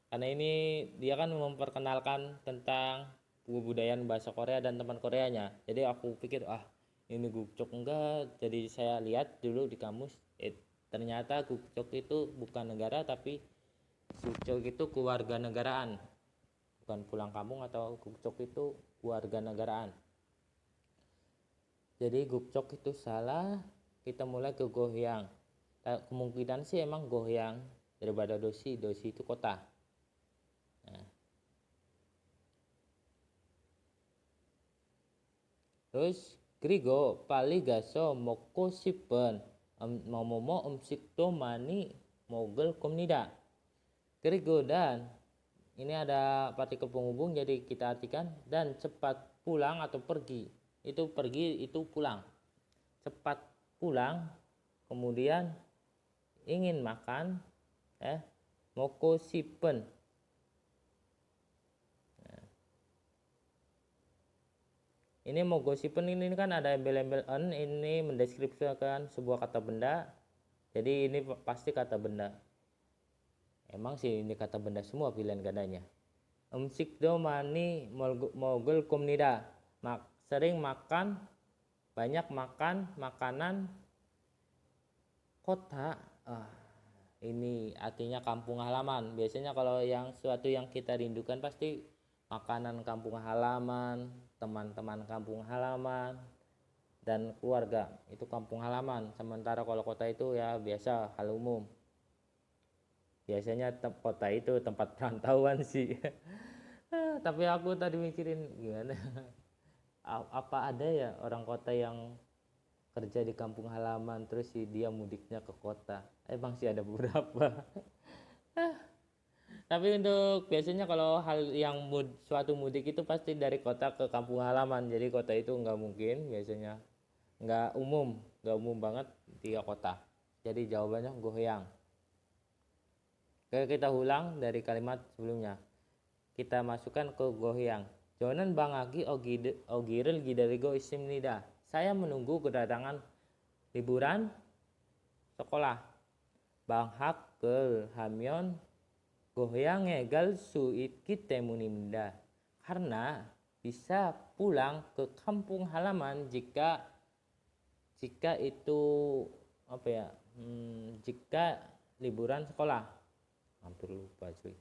A: Karena ini dia kan memperkenalkan tentang kebudayaan bahasa Korea dan teman Koreanya. Jadi aku pikir ini Gukcok enggak. Jadi saya lihat dulu di kamus, ternyata Gukcok itu bukan negara tapi Gukcok itu kewarganegaraan. Bukan pulang kampung, atau Gukcok itu kewarganegaraan. Jadi Gukcok itu salah. Kita mulai ke gohyang. Kemungkinan sih emang gohyang daripada dosi itu kota. Nah. Terus Grigo paligaso moko sipen momomo umsikto mani mogel komnida. Grigo dan ini ada partikel penghubung, jadi kita artikan dan cepat pulang atau pergi. Itu pergi itu pulang. Cepat pulang, kemudian ingin makan, moko sipen. Ini moko sipen ini kan ada embel-embel en, ini mendeskripsikan sebuah kata benda. Jadi ini pasti kata benda. Emang sih ini kata benda semua pilihan gandanya. Umsikdo mani mogul komnida. Sering makan, banyak makan makanan kota. Ini artinya kampung halaman. Biasanya kalau yang suatu yang kita rindukan pasti makanan kampung halaman, teman-teman kampung halaman, dan keluarga, itu kampung halaman. Sementara kalau kota itu ya biasa hal umum. Biasanya kota itu tempat perantauan sih. Tapi aku tadi mikirin gimana, apa ada ya orang kota yang kerja di kampung halaman terus si dia mudiknya ke kota. Emang sih ada beberapa. Tapi untuk biasanya kalau hal yang suatu mudik itu pasti dari kota ke kampung halaman. Jadi kota itu nggak mungkin biasanya, nggak umum banget tiga kota. Jadi jawabannya goyang. Oke, kita ulang dari kalimat sebelumnya. Kita masukkan ke goyang. Jonan bangagi ogirel gidarigo isimnida. Saya menunggu kedatangan liburan sekolah. Banghak ke hamyon gohyangnya gal suit kita munimda, karena bisa pulang ke kampung halaman jika itu apa ya, jika liburan sekolah. Hampir lupa cuy.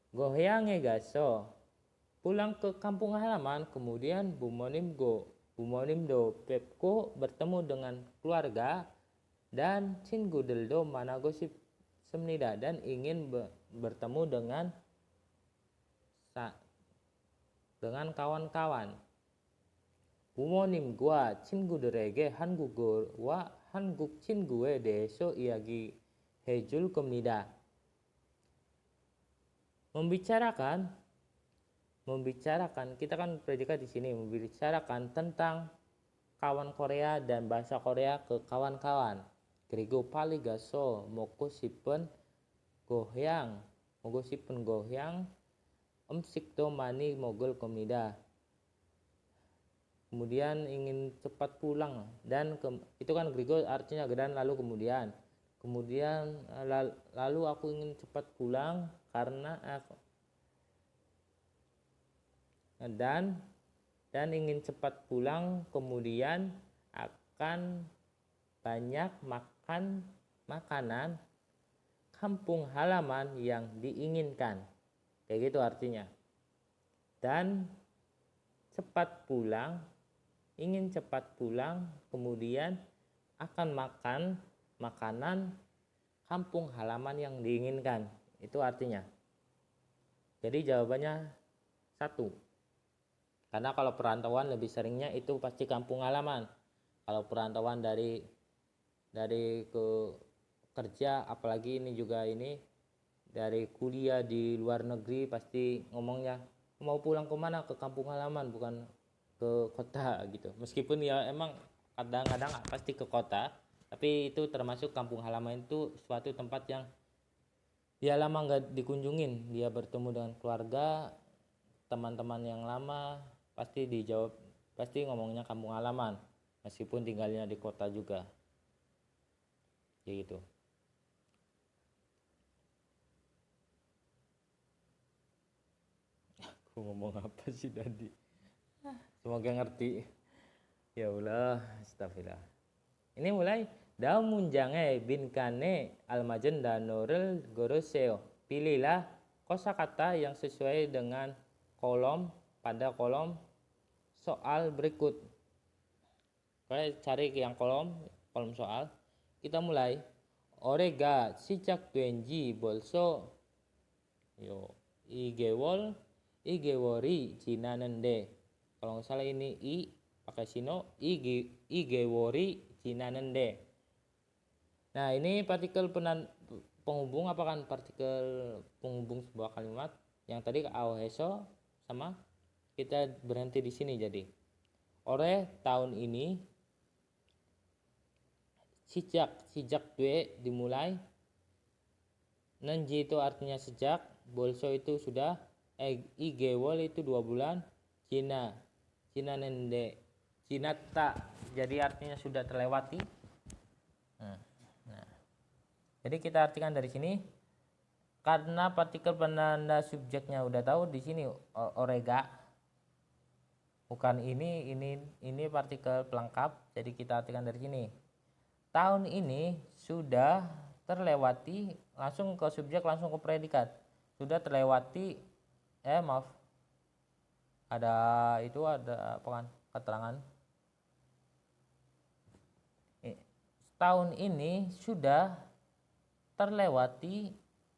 A: Gohyangnya gaso pulang ke kampung halaman, kemudian bumonim do pepko bertemu dengan keluarga dan cingudeldo managosip semnida, dan ingin bertemu dengan kawan-kawan. Bumonim gua cinguderege hanguk cingue deso iagi hejul komnida. Membicarakan, kita kan predikat di sini, membicarakan tentang kawan Korea dan bahasa Korea ke kawan-kawan. Kerigo paligaso mogosipen gohyang sikto mani mogol komnida. Kemudian ingin cepat pulang, dan itu kan Grigo artinya dan lalu kemudian lalu aku ingin cepat pulang karena aku dan ingin cepat pulang, kemudian akan banyak makan makanan kampung halaman yang diinginkan, kayak gitu artinya. Dan cepat pulang, ingin cepat pulang, kemudian akan makan makanan kampung halaman yang diinginkan, itu artinya. Jadi jawabannya 1, karena kalau perantauan lebih seringnya itu pasti kampung halaman. Kalau perantauan dari ke kerja, apalagi ini juga ini dari kuliah di luar negeri, pasti ngomongnya mau pulang kemana, ke kampung halaman, bukan ke kota gitu. Meskipun ya emang kadang-kadang pasti ke kota, tapi itu termasuk kampung halaman itu suatu tempat yang dia lama nggak dikunjungin, dia bertemu dengan keluarga, teman-teman yang lama, pasti ngomongnya kampung halaman meskipun tinggalnya di kota juga, kayak gitu. Aku ngomong apa sih tadi? Semoga ngerti. Ya Allah, astagfirullah. Ini mulai Daumunjange bin kane almajen danorel goroseo. Pilihlah kosakata yang sesuai dengan kolom pada kolom soal berikut. Kita cari yang kolom soal. Kita mulai. Orega sijak tuenji bolso yo igewori jinanende. Kalau nggak salah ini i pakai sino, igewori jinanende. Nah, ini partikel penghubung, apa kan partikel penghubung sebuah kalimat. Yang tadi aoheso sama kita berhenti di sini. Jadi ore tahun ini, sejak due dimulai, nenji itu artinya sejak, bolso itu sudah, igewol itu 2 bulan, Cina nende, Cina tak, jadi artinya sudah terlewati. Nah, jadi kita artikan dari sini, karena partikel penanda subjeknya udah tahu di sini orega, bukan ini partikel pelengkap, jadi kita artikan dari sini. Tahun ini sudah terlewati, langsung ke subjek, langsung ke predikat. Sudah terlewati, ada apa kan keterangan tahun ini sudah terlewati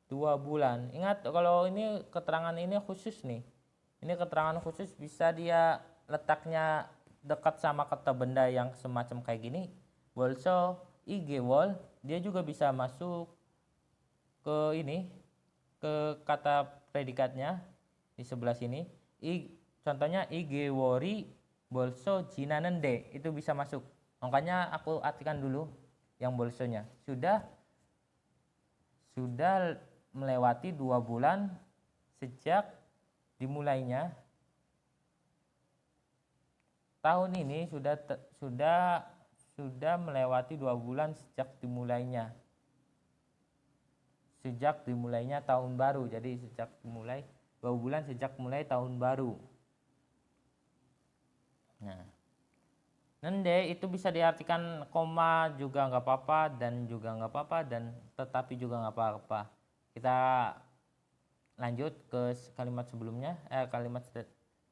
A: 2 bulan. Ingat kalau ini keterangan ini khusus nih. Ini keterangan khusus bisa dia letaknya dekat sama kata benda yang semacam kayak gini. Also IG wall dia juga bisa masuk ke ini, ke kata predikatnya di sebelah sini. Contohnya IG wori bolso jinanende itu bisa masuk. Makanya aku artikan dulu yang bolsonya. Sudah melewati 2 bulan sejak dimulainya tahun ini, sudah melewati 2 bulan sejak dimulainya tahun baru. Jadi sejak dimulai 2 bulan sejak mulai tahun baru. Nah, nende itu bisa diartikan koma juga nggak apa-apa, dan juga nggak apa-apa, dan tetapi juga nggak apa-apa. Kita lanjut ke kalimat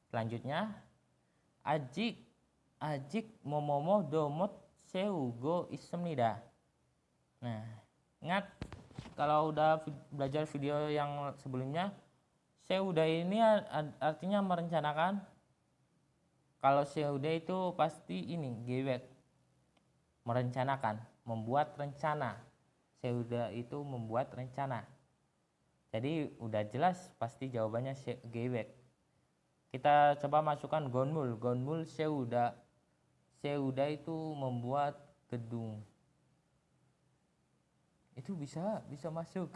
A: selanjutnya. Ajik momomo domot seugo ismnida. Nah, ingat kalau udah belajar video yang sebelumnya, seuda ini artinya merencanakan. Kalau seuda itu pasti ini gewek, merencanakan, membuat rencana. Seuda itu membuat rencana. Jadi udah jelas pasti jawabannya gewek. Kita coba masukkan gonmul seuda. Seuda itu membuat gedung. Itu bisa masuk.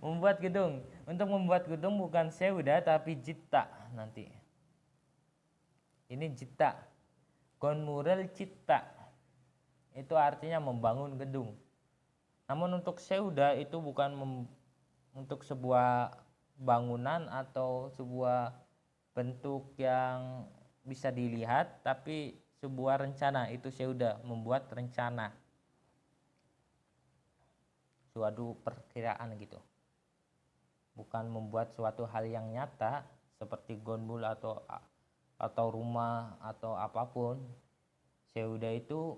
A: Membuat gedung. Untuk membuat gedung bukan seuda tapi jitta nanti. Ini jitta. Gonmurel citta. Itu artinya membangun gedung. Namun untuk seuda itu bukan untuk sebuah bangunan atau sebuah bentuk yang bisa dilihat, tapi sebuah rencana. Itu seuda, membuat rencana, suatu perkiraan gitu. Bukan membuat suatu hal yang nyata seperti gonbul atau rumah atau apapun. Seuda itu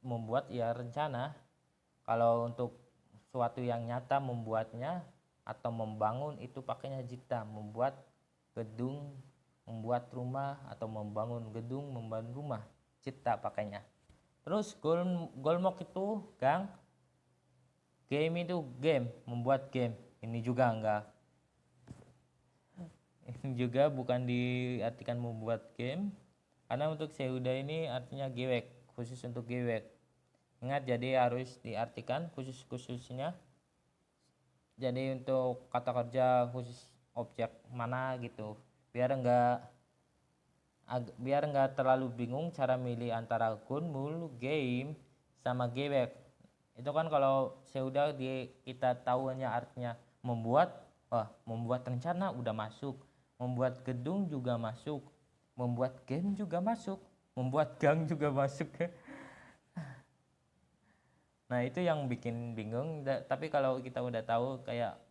A: membuat ya rencana. Kalau untuk suatu yang nyata membuatnya atau membangun itu pakainya jitta, membuat gedung, membuat rumah, atau membangun gedung, membangun rumah, jitta pakainya. Terus golmok itu gang, game itu game, membuat game. Ini juga enggak. Ini juga bukan diartikan membuat game, karena untuk seuda ini artinya gewek, khusus untuk gewek. Ingat, jadi harus diartikan khusus-khususnya. Jadi untuk kata kerja khusus objek mana gitu, biar enggak terlalu bingung cara milih antara gonmul, game, sama gewek. Itu kan kalau seuda kita tahunya artinya membuat, membuat rencana udah masuk, membuat gedung juga masuk, membuat game juga masuk, membuat gang juga masuk. Nah, itu yang bikin bingung. Tapi kalau kita udah tahu kayak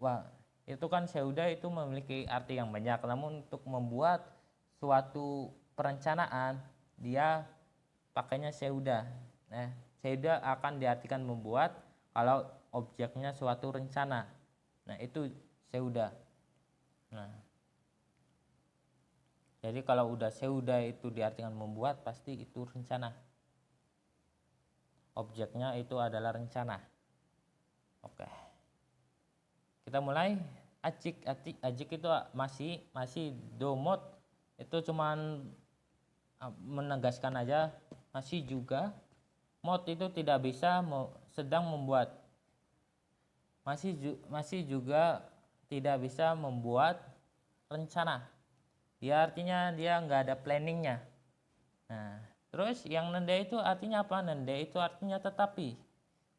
A: itu kan seuda itu memiliki arti yang banyak. Namun untuk membuat suatu perencanaan dia pakainya seuda. Nah, seuda akan diartikan membuat kalau objeknya suatu rencana. Nah, itu seuda. Nah, jadi kalau udah seuda itu diartikan membuat, pasti itu rencana. Objeknya itu adalah rencana. Oke. Kita mulai. Ajik itu masih domot itu cuman menegaskan aja, masih juga. Mod itu tidak bisa sedang membuat. Masih juga tidak bisa membuat rencana. Dia artinya dia nggak ada planningnya. Nah, terus yang nende itu artinya apa? Nende itu artinya tetapi.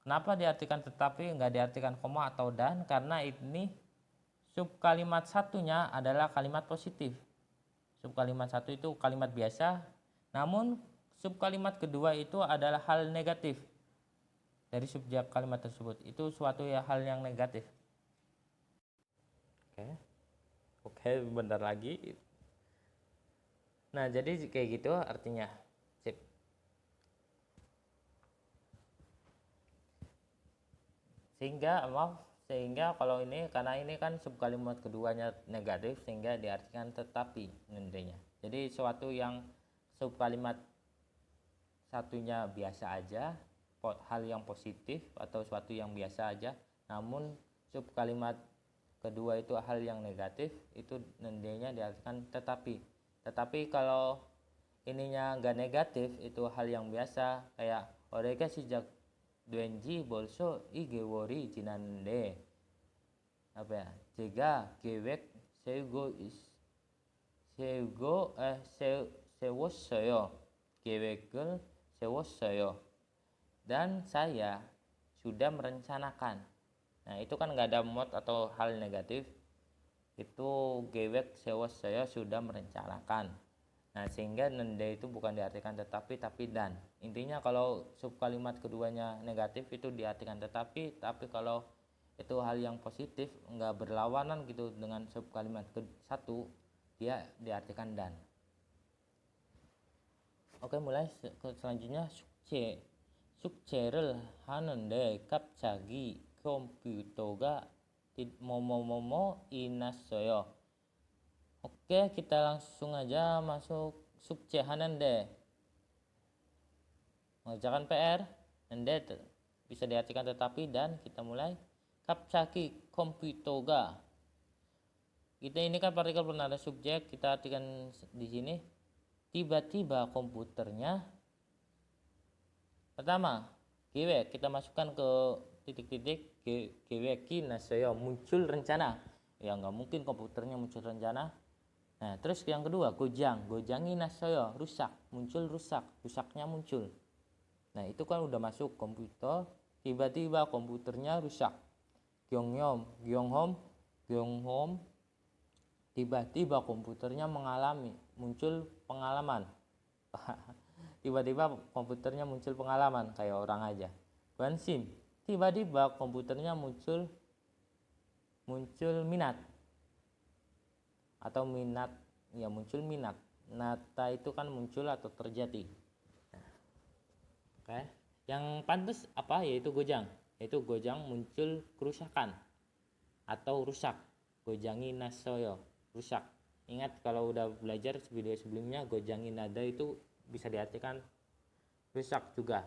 A: Kenapa diartikan tetapi, nggak diartikan koma atau dan? Karena ini sub kalimat satunya adalah kalimat positif. Sub kalimat satu itu kalimat biasa, namun sub kalimat kedua itu adalah hal negatif dari subjek kalimat tersebut. Itu suatu hal yang negatif. Oke, bentar lagi. Nah, jadi kayak gitu artinya. Sip. Sehingga kalau ini, karena ini kan subkalimat keduanya negatif, sehingga diartikan tetapi nendenya. Jadi suatu yang subkalimat satunya biasa aja, hal yang positif atau suatu yang biasa aja, namun subkalimat kedua itu hal yang negatif, itu nendenya diartikan tetapi. Tetapi kalau ininya enggak negatif, itu hal yang biasa, kayak orega sejak Duenji bolso i gewori jinande, apa ya, jega gewek sewossoyo, gewek을 sewossoyo, dan saya sudah merencanakan. Nah itu kan nggak ada mod atau hal negatif, itu gewek sewossoyo, sudah merencanakan. Nah sehingga nende itu bukan diartikan tetapi tapi dan. Intinya kalau subkalimat keduanya negatif itu diartikan tetapi kalau itu hal yang positif nggak berlawanan gitu dengan subkalimat satu, dia diartikan dan. Oke, mulai selanjutnya 숙제를 하는데 갑자기 컴퓨터가 뭐뭐뭐뭐 인났어요. Oke, kita langsung aja masuk sukce hanende, mengerjakan PR. Nende bisa diartikan tetapi dan. Kita mulai. Kapsaki komputoga, kita ini kan partikel penanda subjek, kita artikan di sini tiba-tiba komputernya. Pertama, gewek, kita masukkan ke titik-titik, geweki nasoyo, muncul rencana. Ya nggak mungkin komputernya muncul rencana. Nah terus yang kedua, gojangi nasoyo, rusak, muncul rusaknya muncul. Nah itu kan udah masuk komputer, tiba-tiba komputernya rusak. Gyeonghom, tiba-tiba komputernya muncul pengalaman. Tiba-tiba komputernya muncul pengalaman, kayak orang aja. 관심, tiba-tiba komputernya muncul minat. Atau minat, ya muncul minat. Nata itu kan muncul atau terjadi. Nah, oke. Yang pantas apa? Yaitu gojang muncul kerusakan atau rusak. Gojangi nasoyo, rusak. Ingat kalau udah belajar video sebelumnya, gojangi nada itu bisa diartikan rusak juga,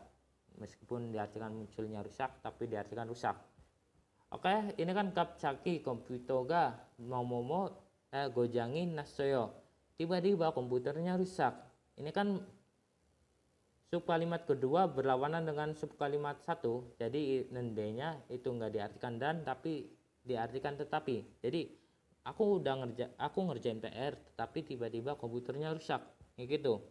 A: meskipun diartikan munculnya rusak tapi diartikan rusak. Oke, ini kan kapsaki komputoga momomo gojangi nasoyo, tiba-tiba komputernya rusak. Ini kan subkalimat kedua berlawanan dengan subkalimat satu, jadi nendenya itu nggak diartikan dan tapi diartikan tetapi. Jadi aku ngerjain PR tetapi tiba-tiba komputernya rusak, kayak gitu.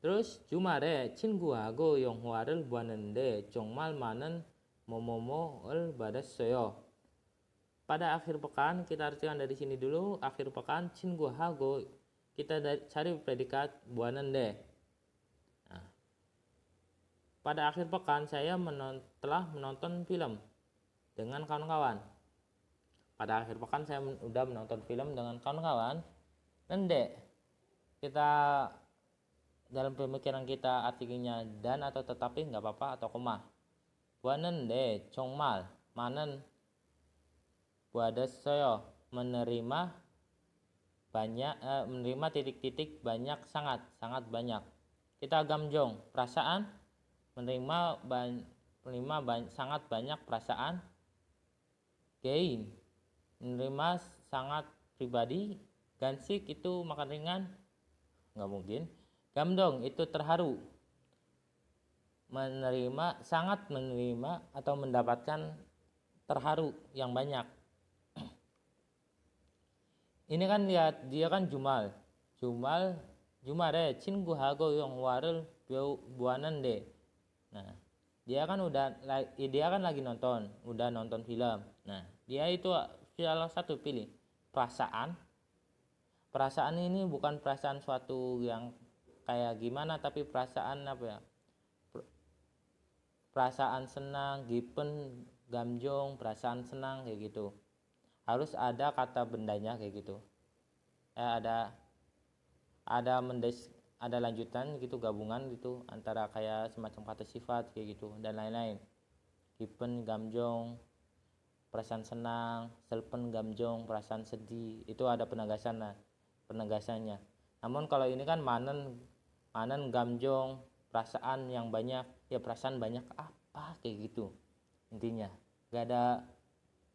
A: Terus 주말에 친구하고 영화를 보았는데 정말 많은 뭐뭐뭐를 받았어요. Pada akhir pekan, kita artikan dari sini dulu. Akhir pekan, 친구하고, kita cari predikat 보았는데. Nah, pada akhir pekan saya telah menonton film dengan kawan-kawan. Pada akhir pekan saya udah menonton film dengan kawan-kawan. Nende, kita dalam pemikiran kita artinya dan atau tetapi nggak apa-apa, atau koma. 보았는데 정말 많은 받았어요, menerima banyak, menerima titik-titik banyak, sangat banyak. Kita gamjong, perasaan, menerima sangat banyak perasaan. Gain, menerima sangat pribadi. Gansik itu makan ringan, nggak mungkin. Gamdong itu terharu, sangat menerima atau mendapatkan terharu yang banyak. Ini kan dia kan 주말에 친구하고 영화를 보았는데. Nah, dia kan lagi nonton film. Nah, dia itu salah satu pilih perasaan ini bukan perasaan suatu yang kayak gimana, tapi perasaan apa ya, perasaan senang, gipen, gamjong, perasaan senang, kayak gitu. Harus ada kata bendanya kayak gitu. Ada ada lanjutan gitu, gabungan gitu antara kayak semacam kata sifat kayak gitu dan lain-lain. Gipen gamjong perasaan senang, selpen gamjong perasaan sedih, itu ada penegasannya. Namun kalau ini kan manen gamjong perasaan yang banyak, ya perasaan banyak apa kayak gitu intinya. Gak ada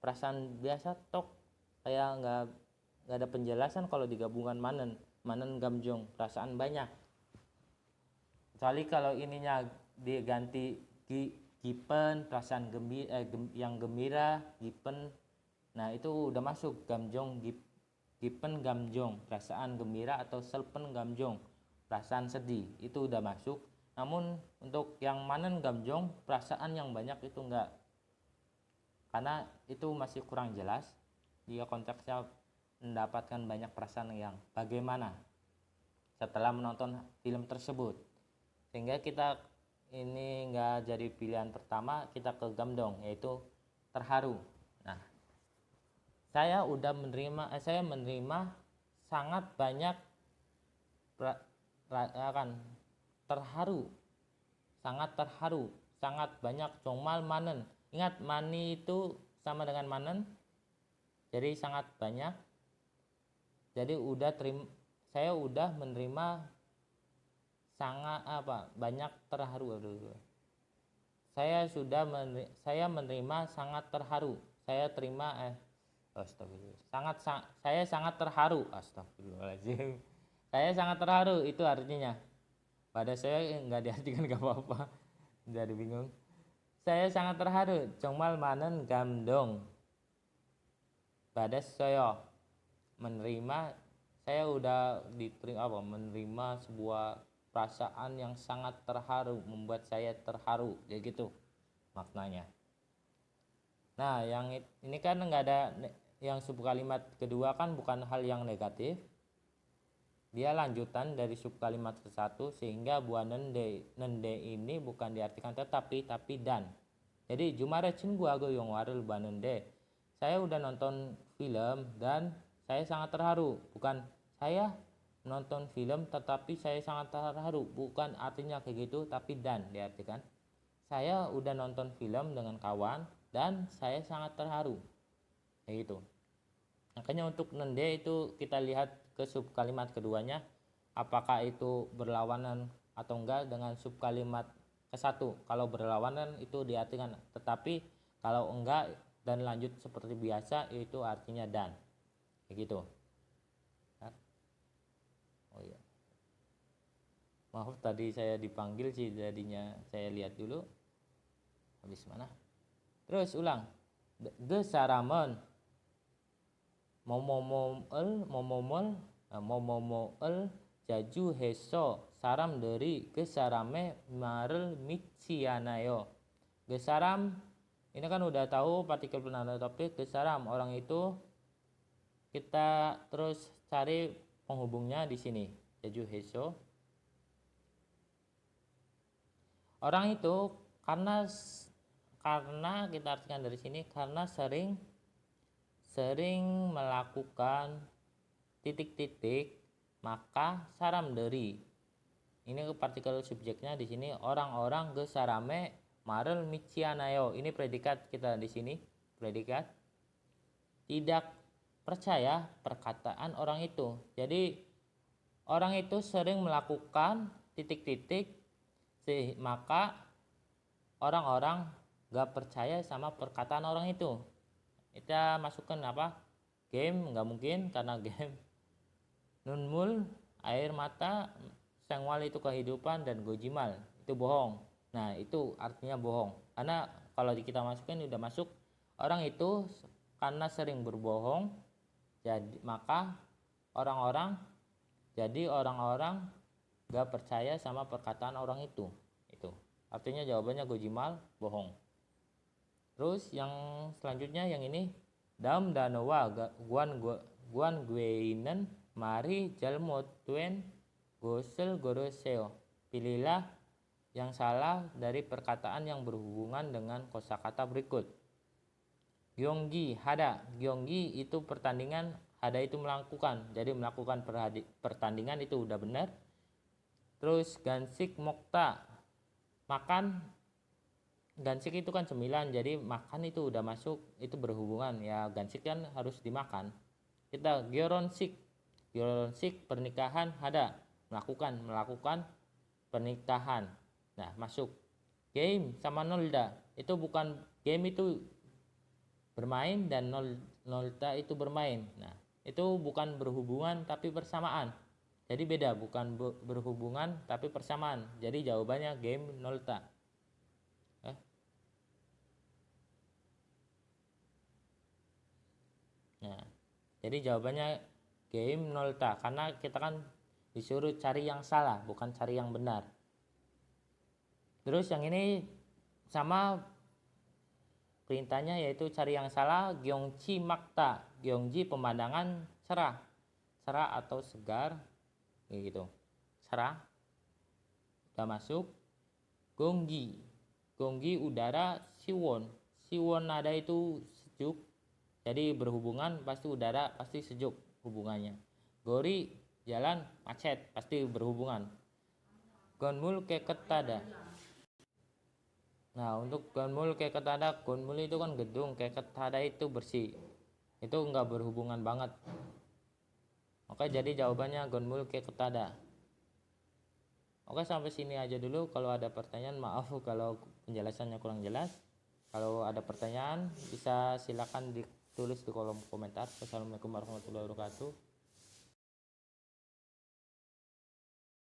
A: perasaan biasa tok, kayak nggak ada penjelasan kalau digabungan manen gamjong perasaan banyak. Kecuali kalau ininya diganti gipen perasaan yang gembira gipen, nah itu udah masuk gamjong gipen gamjong perasaan gembira, atau selpen gamjong perasaan sedih, itu udah masuk. Namun untuk yang manen gamjong perasaan yang banyak itu enggak, karena itu masih kurang jelas jika konteksnya mendapatkan banyak perasaan yang bagaimana setelah menonton film tersebut, sehingga kita ini enggak jadi pilihan pertama, kita ke gamdong yaitu terharu. Nah, saya menerima sangat banyak terharu, sangat banyak congmal manen. Ingat, mani itu sama dengan manen, jadi sangat banyak. Jadi saya udah menerima sangat banyak terharu. Saya menerima sangat terharu. Saya sangat terharu. Astagfirullahaladzim. Saya sangat terharu itu artinya. Pada saya nggak diartikan nggak apa-apa. Jadi bingung. Saya sangat terharu. Congmal manen gamdong. Pada saya menerima, saya udah menerima sebuah perasaan yang sangat terharu, membuat saya terharu, ya gitu maknanya. Nah, yang ini kan nggak ada, yang subkalimat kedua kan bukan hal yang negatif, dia lanjutan dari subkalimat ke satu, sehingga buah nende ini bukan diartikan tetapi, tapi dan. Jadi jumarecin gua yang warel buah nende, saya udah nonton film dan saya sangat terharu, bukan saya menonton film tetapi saya sangat terharu, bukan artinya kayak gitu, tapi dan diartikan. Saya udah nonton film dengan kawan dan saya sangat terharu, kayak gitu. Makanya untuk nende itu kita lihat ke subkalimat keduanya, apakah itu berlawanan atau enggak dengan subkalimat ke satu. Kalau berlawanan itu diartikan tetapi, kalau enggak dan lanjut seperti biasa itu artinya dan, kayak gitu. Oh iya, maaf tadi saya dipanggil sih, jadinya saya lihat dulu habis mana. Terus ulang. Gesaramon momomoel jaju heso saram dari gesarame marel mitsianayo. Gesaram ini kan udah tahu partikel penanda topik. Gesaram orang itu, kita terus cari penghubungnya di sini. Jaju heso orang itu, karena kita artikan dari sini karena sering melakukan titik-titik, maka saram dari. Ini partikel subjeknya di sini orang-orang gesarame marel michianayo. Ini predikat kita di sini, predikat. Tidak percaya perkataan orang itu. Jadi orang itu sering melakukan titik-titik, maka orang-orang gak percaya sama perkataan orang itu. Kita masukkan game, nggak mungkin karena game. Nunmul air mata, sengwal itu kehidupan, dan gojimal itu bohong. Nah itu artinya bohong, karena kalau kita masukin udah masuk orang itu karena sering berbohong, jadi maka orang-orang gak percaya sama perkataan orang itu artinya jawabannya gojimal, bohong. Terus yang selanjutnya yang ini, dam danowa guan gueinen mari jalmot tuen gosel goroseo. Pilihlah yang salah dari perkataan yang berhubungan dengan kosakata berikut. Gyonggi hada. Gyonggi itu pertandingan, hada itu melakukan. Jadi melakukan pertandingan itu udah benar. Terus gansik mokta, makan. Gansik itu kan cemilan, jadi makan itu udah masuk, itu berhubungan ya, gansik kan harus dimakan. Kita gioronsik, gioronsik pernikahan ada, melakukan pernikahan, nah masuk. Game sama nolda itu bukan, game itu bermain dan nolda itu bermain, nah itu bukan berhubungan tapi bersamaan, jadi beda, bukan berhubungan tapi persamaan, jadi jawabannya game nolda. Nah, jadi jawabannya game nolta, karena kita kan disuruh cari yang salah, bukan cari yang benar. Terus yang ini sama perintahnya, yaitu cari yang salah, gyeongji makta. Gyeongji pemandangan cerah, cerah atau segar, kayak gitu. Cerah, udah masuk. Gonggi, gonggi udara, siwon. Siwon nada itu sejuk, jadi berhubungan, pasti udara pasti sejuk hubungannya. Gori jalan, macet pasti berhubungan. Gonmul keketada. Nah untuk gonmul keketada, gonmul itu kan gedung, keketada itu bersih, itu enggak berhubungan banget. Oke, jadi jawabannya gonmul keketada. Oke, sampai sini aja dulu. Kalau ada pertanyaan, maaf kalau penjelasannya kurang jelas. Kalau ada pertanyaan bisa silakan ditulis di kolom komentar. Wassalamualaikum warahmatullahi wabarakatuh.